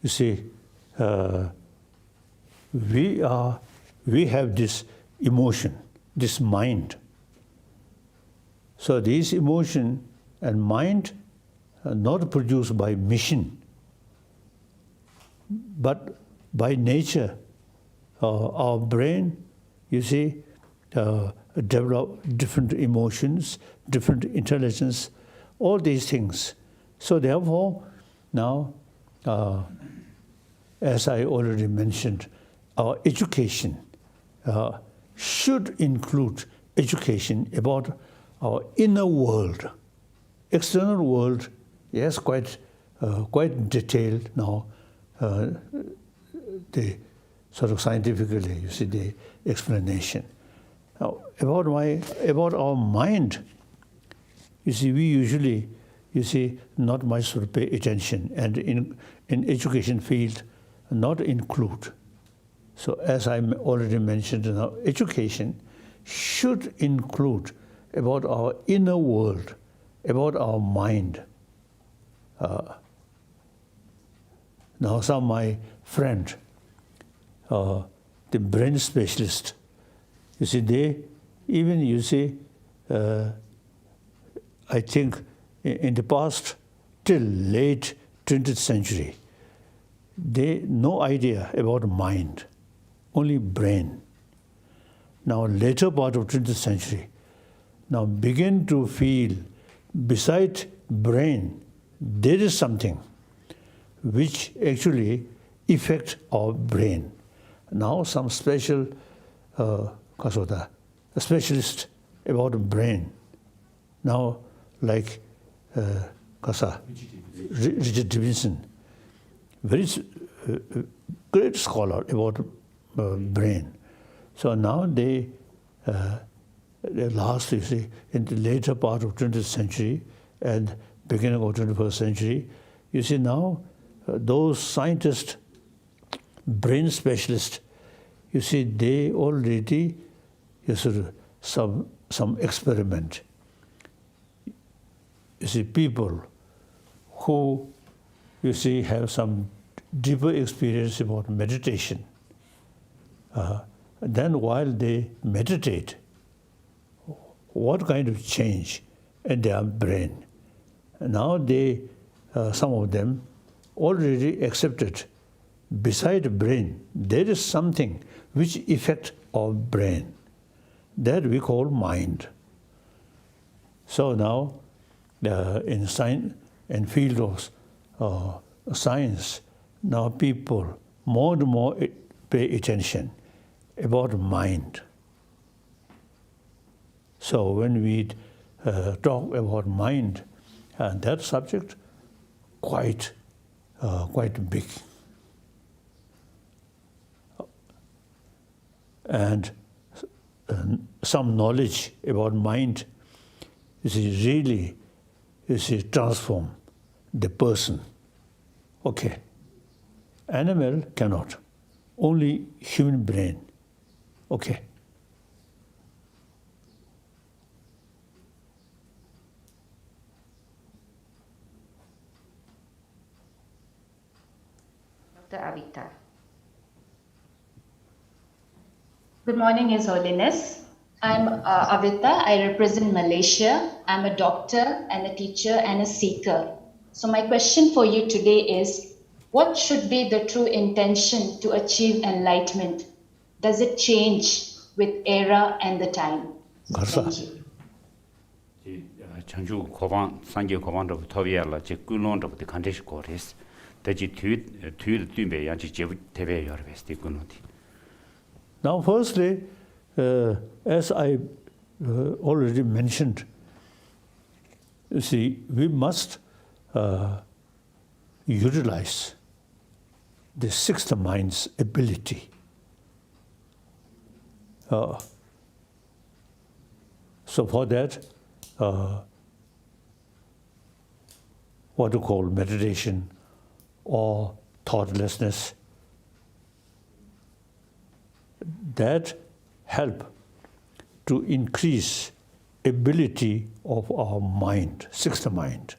you see, we have this emotion, this mind. So this emotion and mind are not produced by mission, but by nature. Our brain, you see, develop different emotions, different intelligence, all these things. So therefore, now, as I already mentioned, our education should include education about our inner world. External world, yes, quite detailed now. The sort of scientifically, you see, the explanation. Now, about our mind, you see, we usually, you see, not much sort of pay attention, and in education field, not include. So as I already mentioned, now, education should include about our inner world, about our mind. Now some of my friend, the brain specialist, you see, I think in the past till late 20th century, they no idea about mind, only brain. Now later part of 20th century, now begin to feel beside brain, there is something which actually affect our brain. Now some special a specialist about brain. Now like Richard Davidson, very great scholar about brain. So now they last, you see, in the later part of 20th century and beginning of 21st century, you see now those scientists, brain specialists, you see they already, you see, some experiment. You see people who, you see, have some deeper experience about meditation. Then while they meditate, what kind of change in their brain? Now they, some of them, already accepted beside brain, there is something which affects our brain. That we call mind. So now, in science and field of science, now people more and more pay attention about mind. So when we talk about mind, that subject quite big. And some knowledge about mind is really transform the person. Okay. Animal cannot. Only human brain. Okay. Dr. Avita. Good morning, His Holiness. I'm Avita. I represent Malaysia. I'm a doctor and a teacher and a seeker. So my question for you today is, what should be the true intention to achieve enlightenment? Does it change with era and the time? Thank you. 전주 고방 상계 고방도 토비알라 제 군론도 간데시 고레스. 대지 뒤에 뒤에 양지 제부 대배 여러 베스티 군론디. Now, firstly, as I already mentioned, you see, we must utilize the sixth mind's ability. So for that, what you call meditation or thoughtlessness, that help to increase ability of our mind, sixth mind.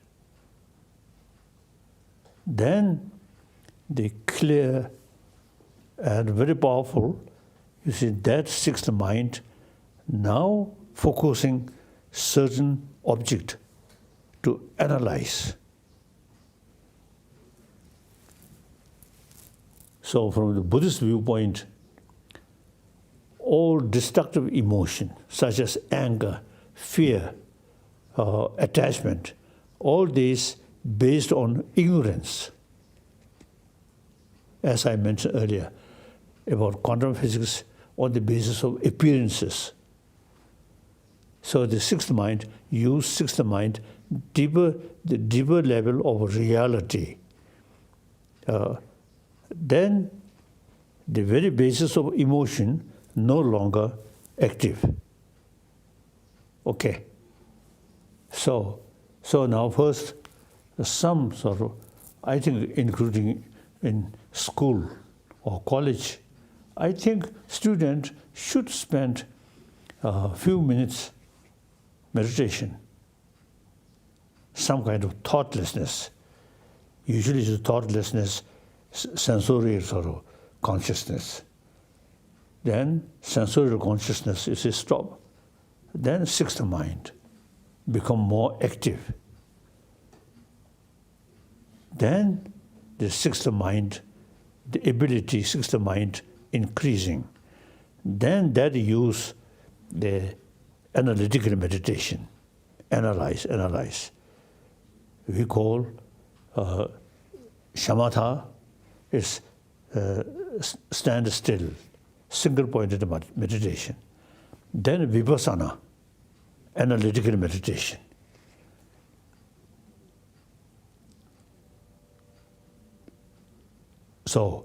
Then the clear and very powerful, you see, that sixth mind now focusing certain object to analyze. So from the Buddhist viewpoint, all destructive emotion, such as anger, fear, attachment, all these based on ignorance. As I mentioned earlier, about quantum physics on the basis of appearances. So the sixth mind, use sixth mind, the deeper level of reality. Then the very basis of emotion no longer active. Okay. So now first, some sort of, I think including in school or college, I think students should spend a few minutes meditation, some kind of thoughtlessness. Usually it's thoughtlessness, sensorial sort of consciousness. Then sensorial consciousness is stop. Then sixth mind become more active. then the sixth mind, the ability, sixth mind increasing. Then that use the analytical meditation, analyze. We call shamatha is stand still, single-pointed meditation. Then vipassana, analytical meditation. So,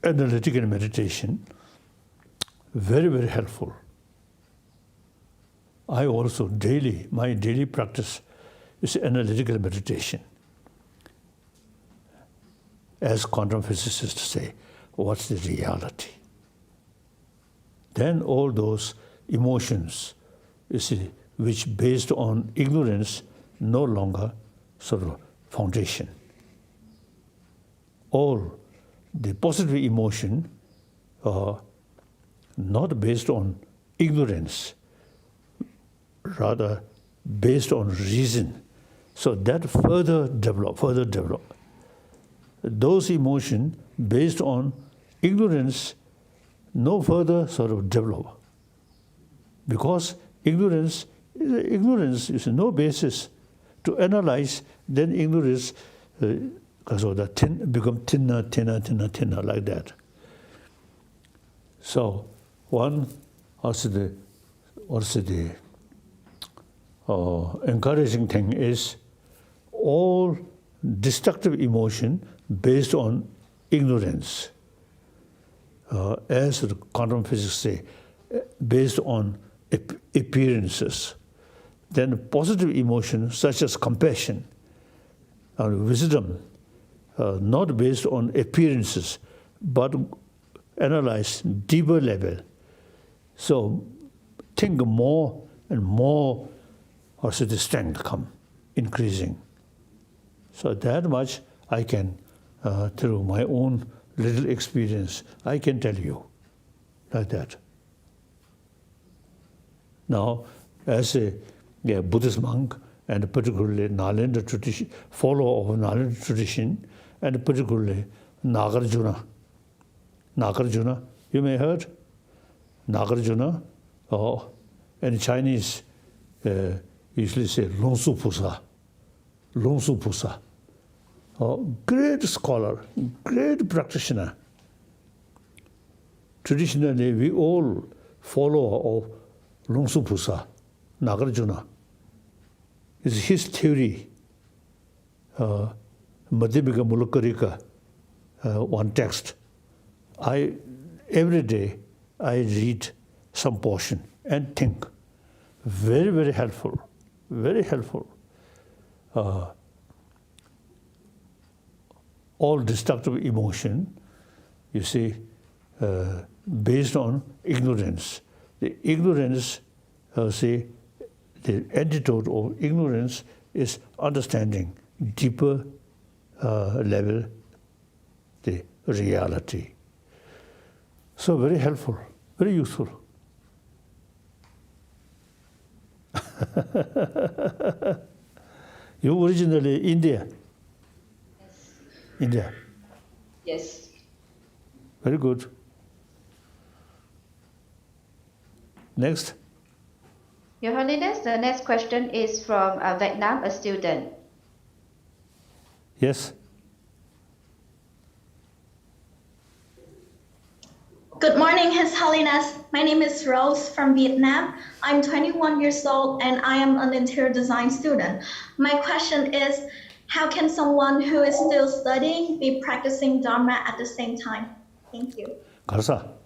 analytical meditation, very, very helpful. I also my daily practice is analytical meditation. As quantum physicists say, what's the reality? Then all those emotions, you see, which based on ignorance, no longer sort of foundation. All the positive emotion are not based on ignorance, rather based on reason. So that further develop. Those emotions based on ignorance no further sort of develop. Because ignorance is no basis to analyze, then ignorance become thinner like that. So one also the encouraging thing is all destructive emotion based on ignorance. As the quantum physics say, based on appearances. Then positive emotions such as compassion and wisdom, not based on appearances, but analyze deeper level. So think more and more, also the strength come increasing. So that much I can, through my own little experience, I can tell you like that. Now, as a Buddhist monk, and particularly Nalanda tradition, follower of Nalanda tradition, and particularly Nagarjuna. Nagarjuna, you may heard? Nagarjuna, or in Chinese, usually say Longsu Pusa. Longsu Pusa. Great scholar, great practitioner. Traditionally, we all follow of Longsu Pusa, Nagarjuna. It's his theory, Madhyamika Mulakarika, one text. Every day I read some portion and think. Very, very helpful, very helpful. All destructive emotion, you see, based on ignorance. The ignorance, say, the antidote of ignorance is understanding deeper level, the reality. So very helpful, very useful. You originally India? Yes. India? Yes. Very good. Next. Your Holiness, the next question is from Vietnam, a student. Yes. Good morning, His Holiness. My name is Rose from Vietnam. I'm 21 years old and I am an interior design student. My question is, how can someone who is still studying be practicing Dharma at the same time? Thank you. 가르사.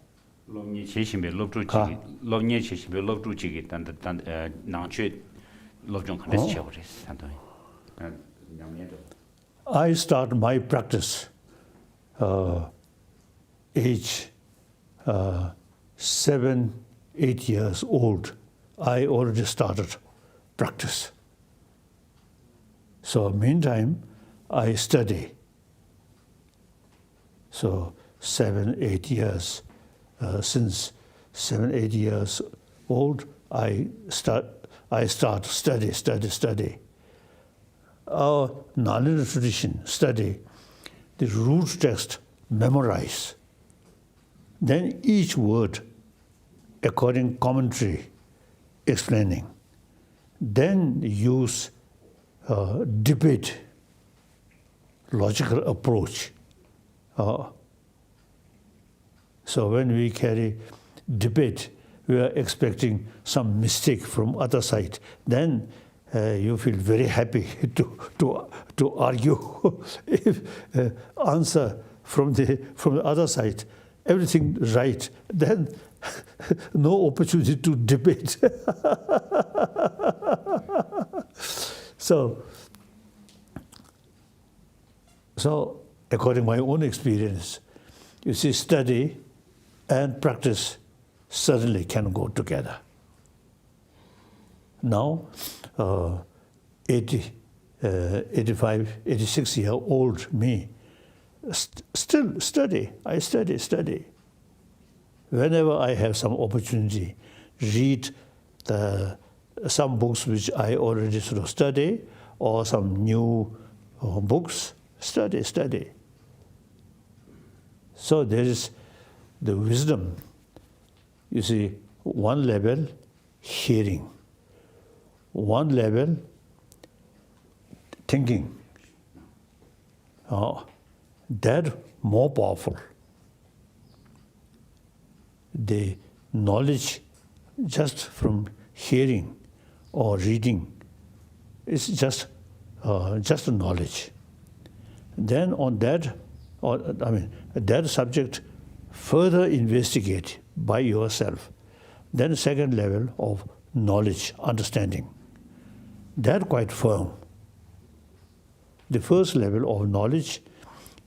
I start my practice age 7, 8 years old. I already started practice. So meantime, I study. So 7, 8 years. Since 7, 8 years old, I start study. our Nalanda tradition study the root text, memorize. Then each word according commentary explaining. Then use debate, logical approach. So when we carry debate, we are expecting some mistake from other side. Then you feel very happy to argue. If answer from the other side, everything right, then no opportunity to debate. So according to my own experience, you see, study and practice certainly can go together. Now, 85, 86-year-old me, still study. I study. Whenever I have some opportunity, read some books which I already sort of study, or some new books, study. So there is the wisdom. You see, one level, hearing. One level, thinking. That more powerful. The knowledge just from hearing or reading is just a knowledge. Then on that, that subject, further investigate by yourself. Then second level of knowledge, understanding. That quite firm. The first level of knowledge,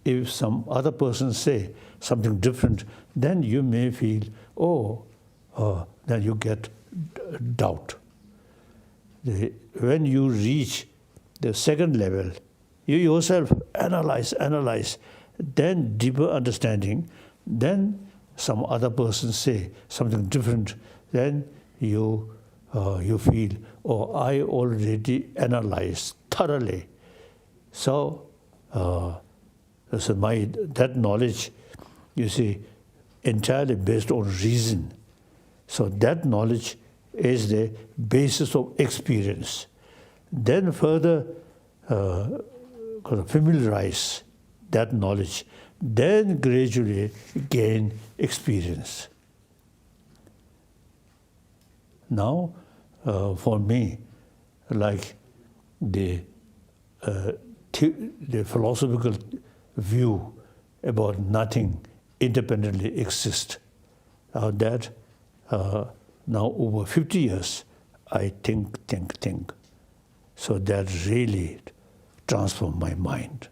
if some other person say something different, then you may feel, then you get doubt. When you reach the second level, you yourself analyze, then deeper understanding, then some other person say something different, then you feel, I already analyzed thoroughly. So that knowledge, you see, entirely based on reason. So that knowledge is the basis of experience. Then further familiarize that knowledge, then gradually gain experience. Now, for me, like the philosophical view about nothing independently exists, that now over 50 years, I think. So that really transformed my mind.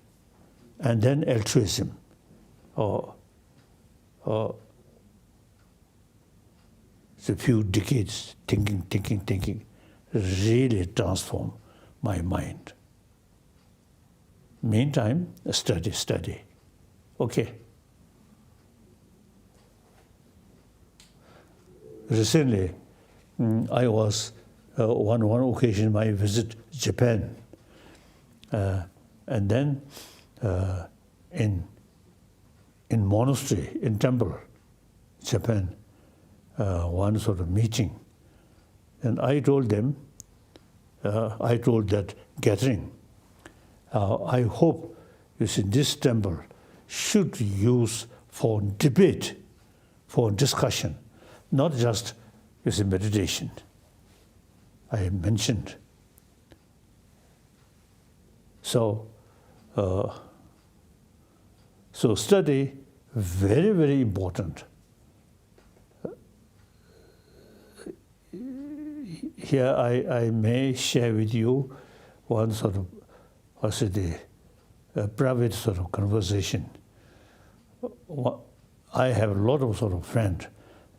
And then altruism, it's a few decades thinking, really transformed my mind. Meantime, study. Okay. Recently, I was one occasion I visit Japan, and then in monastery, in temple, Japan, one sort of meeting, and I told them, I told that gathering, I hope, you see, this temple should use for debate, for discussion, not just, you see, meditation. I mentioned. So study, very, very important. Here I may share with you one sort of, private sort of conversation. I have a lot of sort of friends,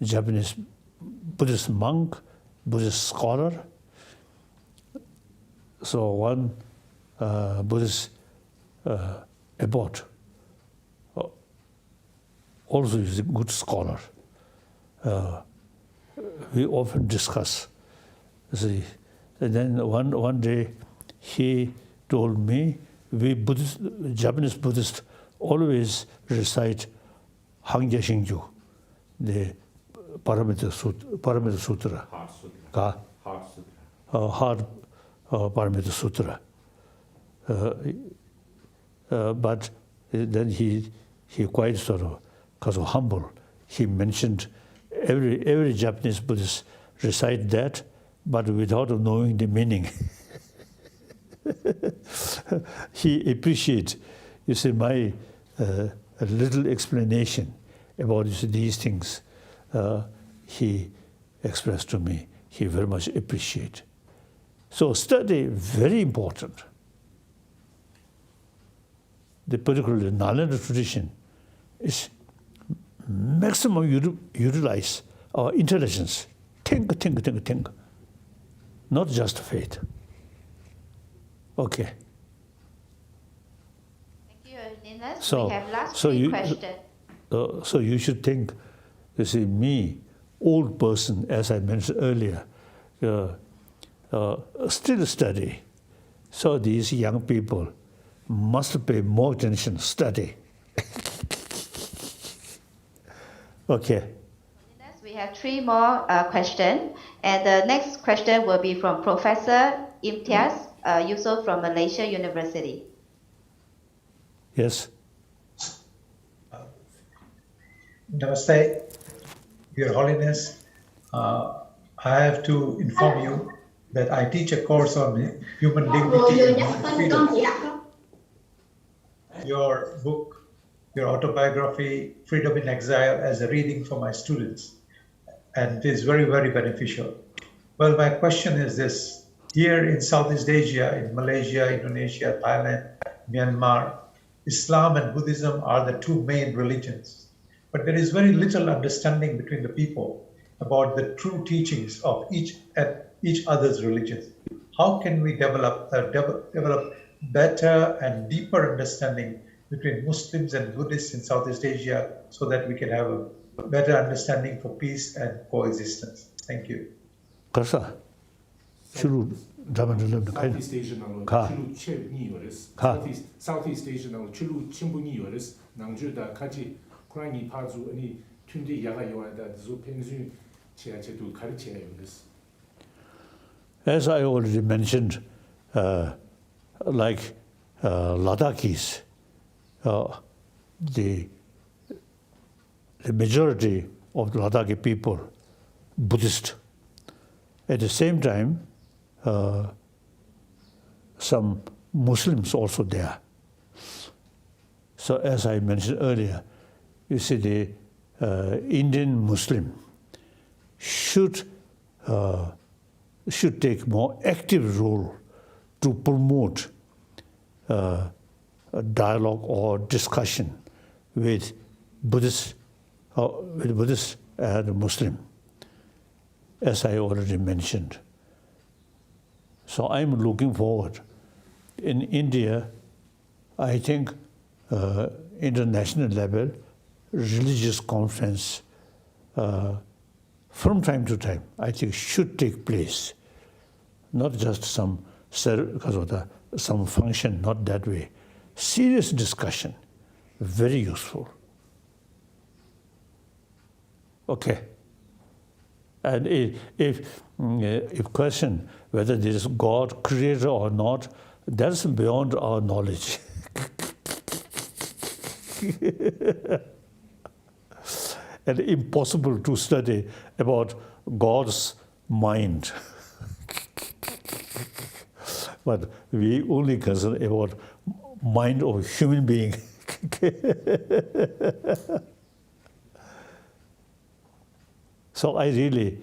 Japanese Buddhist monk, Buddhist scholar. So one Buddhist abbot also is a good scholar. We often discuss. See, and then one day he told me, we Japanese Buddhists always recite Hangya Shingju, the Paramita Sutra. Hard Paramita Sutra. But then he quite sort of, because of humble, he mentioned every Japanese Buddhist recite that, but without knowing the meaning. He appreciates, you see, my a little explanation about these things. He expressed to me. He very much appreciates. So study, very important. The particular Nalanda tradition is maximum utilize our intelligence. Think. Not just faith. Okay. Thank you, Holiness. So, we have last three questions. So you should think, you see, me, old person, as I mentioned earlier, still study. So these young people must pay more attention, study. Okay. We have three more questions. And the next question will be from Professor Imtiaz Yusof from Malaysia University. Yes. Namaste, Your Holiness. I have to inform you that I teach a course on human dignity and human freedom. Your book, your autobiography, Freedom in Exile, as a reading for my students, and it is very, very beneficial. Well, my question is this. Here in Southeast Asia, in Malaysia, Indonesia, Thailand, Myanmar, Islam and Buddhism are the two main religions. But there is very little understanding between the people about the true teachings of each other's religions. How can we develop better and deeper understanding between Muslims and Buddhists in Southeast Asia so that we can have a better understanding for peace and coexistence? Thank you. Kasa, Southeast Asian Southeast Asian chulu chimbuni yoris nangjuda kaji kurani pazu ani tunde yaga yoada zo penzu cheachetu kariche yoris. As I already mentioned, like Ladakhis, the majority of the Ladakhi people, Buddhist. At the same time, some Muslims also there. So as I mentioned earlier, you see the Indian Muslim should take more active role to promote a dialogue or discussion with Buddhists and Muslim, as I already mentioned. So I'm looking forward. In India, I think international level, religious conference from time to time, I think should take place. Not just some function, not that way. Serious discussion, very useful. Okay. And if question whether there is God creator or not, that's beyond our knowledge. And impossible to study about God's mind. But we only concern about mind of human being. So I really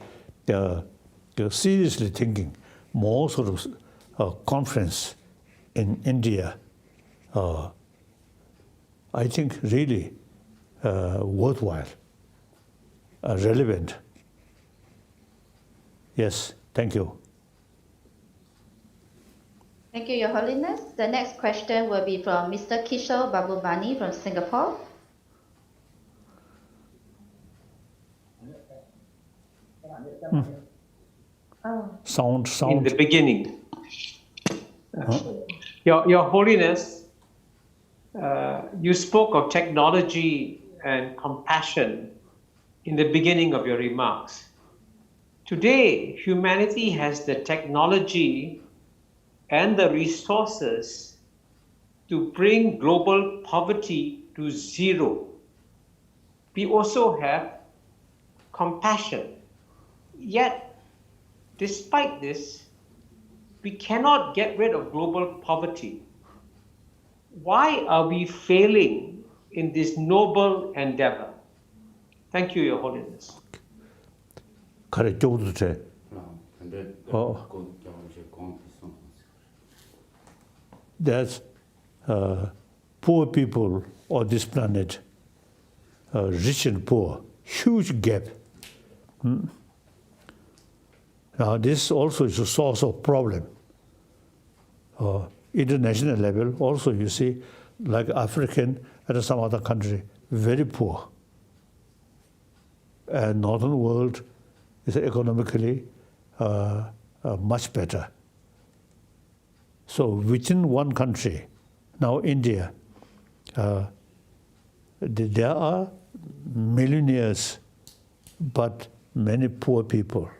seriously thinking more sort of conference in India. I think really worthwhile, relevant. Yes, thank you. Thank you, Your Holiness. The next question will be from Mr. Kishore Babubani from Singapore. Sound. In the beginning. Your Holiness, you spoke of technology and compassion in the beginning of your remarks. Today, humanity has the technology and the resources to bring global poverty to zero. We also have compassion. Yet, despite this, we cannot get rid of global poverty. Why are we failing in this noble endeavor? Thank you, Your Holiness. There's poor people on this planet, rich and poor, huge gap. Now this also is a source of problem. International level also you see, like African and some other country, very poor. And northern world is economically much better. So within one country, now India, there are millionaires, but many poor people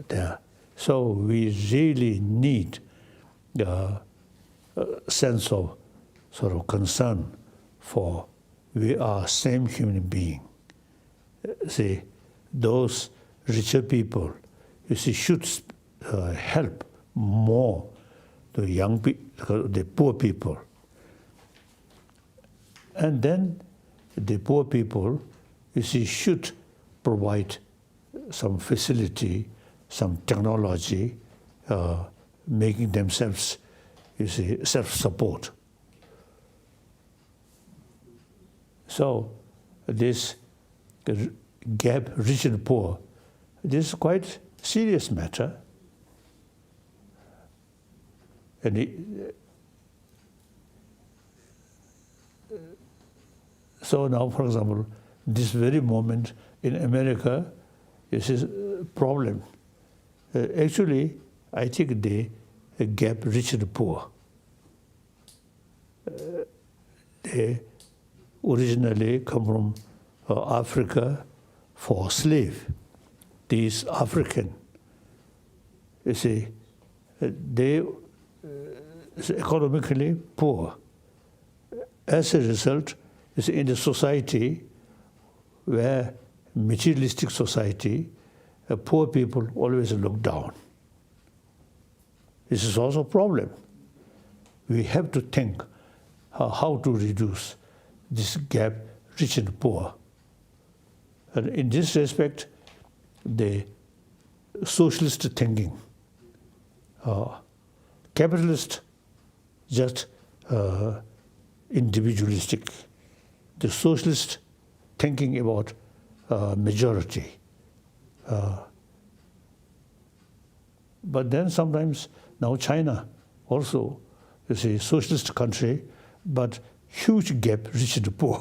there. So we really need a sense of sort of concern for we are same human being. See, those richer people, you see, should help more the young people, the poor people. And then the poor people, you see, should provide some facility, some technology, making themselves, you see, self-support. So this gap, rich and poor, this is quite serious matter. And so now, for example, this very moment in America, this is a problem. Actually, I think the gap rich and poor. They originally come from Africa for slave. These African, you see, they economically poor. As a result, is in the society where materialistic society, poor people always look down. This is also a problem. We have to think how to reduce this gap, rich and poor. And in this respect, the socialist thinking, capitalist, just individualistic. The socialist thinking about majority. But then sometimes, now China also is a socialist country, but huge gap, rich and poor.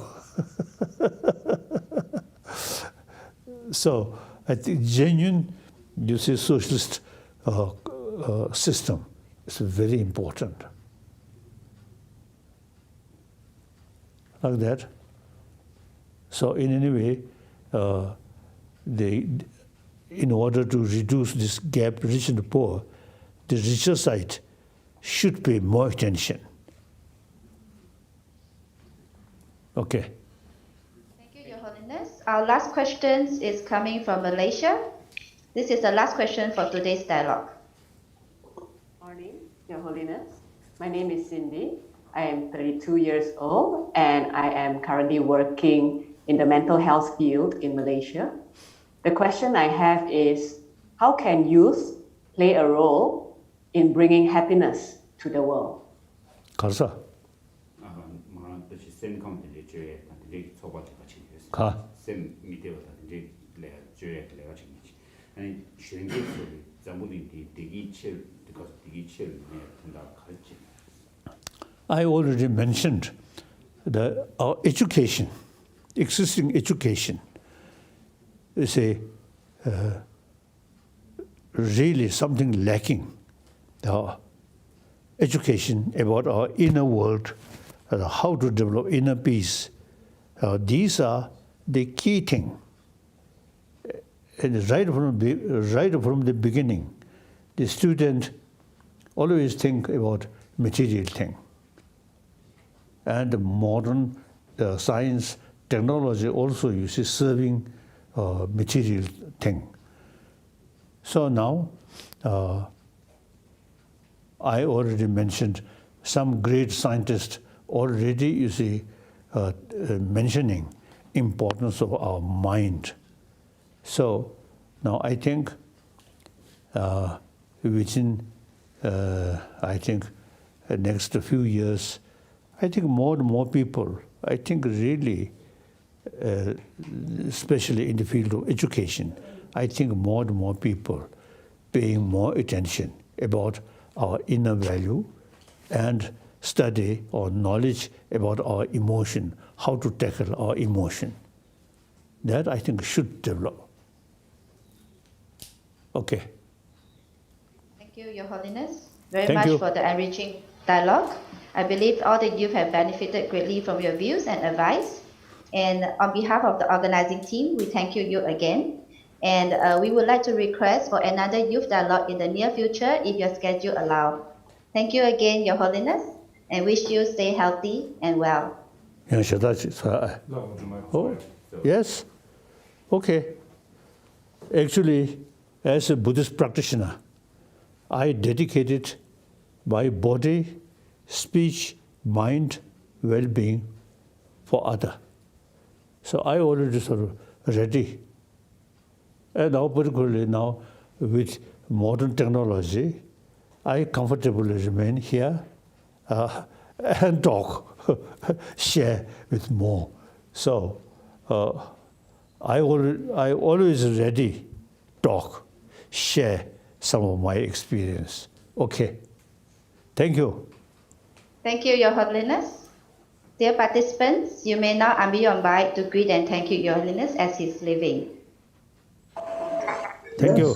So I think genuine, you see, socialist system is very important. Like that. So in any way, in order to reduce this gap, rich and poor, the richer side should pay more attention. Okay. Thank you, Your Holiness. Our last question is coming from Malaysia. This is the last question for today's dialogue. Morning, Your Holiness. My name is Cindy. I am 32 years old and I am currently working in the mental health field in Malaysia. The question I have is, how can youth play a role in bringing happiness to the world? 가르쳐. 가. I already mentioned our education, existing education, is really something lacking. education about our inner world, how to develop inner peace. These are the key thing. And right from the beginning, the student always think about material thing. And the modern science, technology also uses serving material thing. So now, I already mentioned some great scientists already, you see, mentioning importance of our mind. So now I think within, I think next few years, I think more and more people, I think really, especially in the field of education, I think more and more people paying more attention about our inner value and study or knowledge about our emotion, how to tackle our emotion. That I think should develop. Okay. Thank you, Your Holiness, very Thank much you. for the enriching dialogue. I believe all the youth have benefited greatly from your views and advice. And on behalf of the organizing team, we thank you again. And we would like to request for another youth dialogue in the near future if your schedule allows. Thank you again, Your Holiness, and wish you stay healthy and well. Oh, yes? Okay. Actually, as a Buddhist practitioner, I dedicated my body, speech, mind, well-being for other. So I already sort of ready. And now, particularly now, with modern technology, I comfortably remain here and talk, share with more. So I always ready talk, share some of my experience. Okay. Thank you. Thank you, Your Holiness. Dear participants, you may now unmute your mic to greet and thank you, Your Holiness, as he's leaving. Thank you.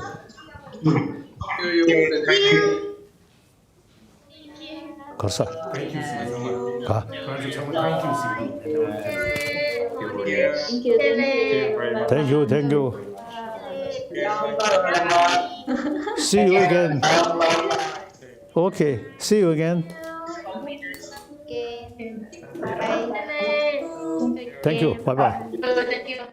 Kasa. Thank you, Ka. Thank you, thank you. See you again. Okay, see you again. Bye. Thank you. Bye-bye.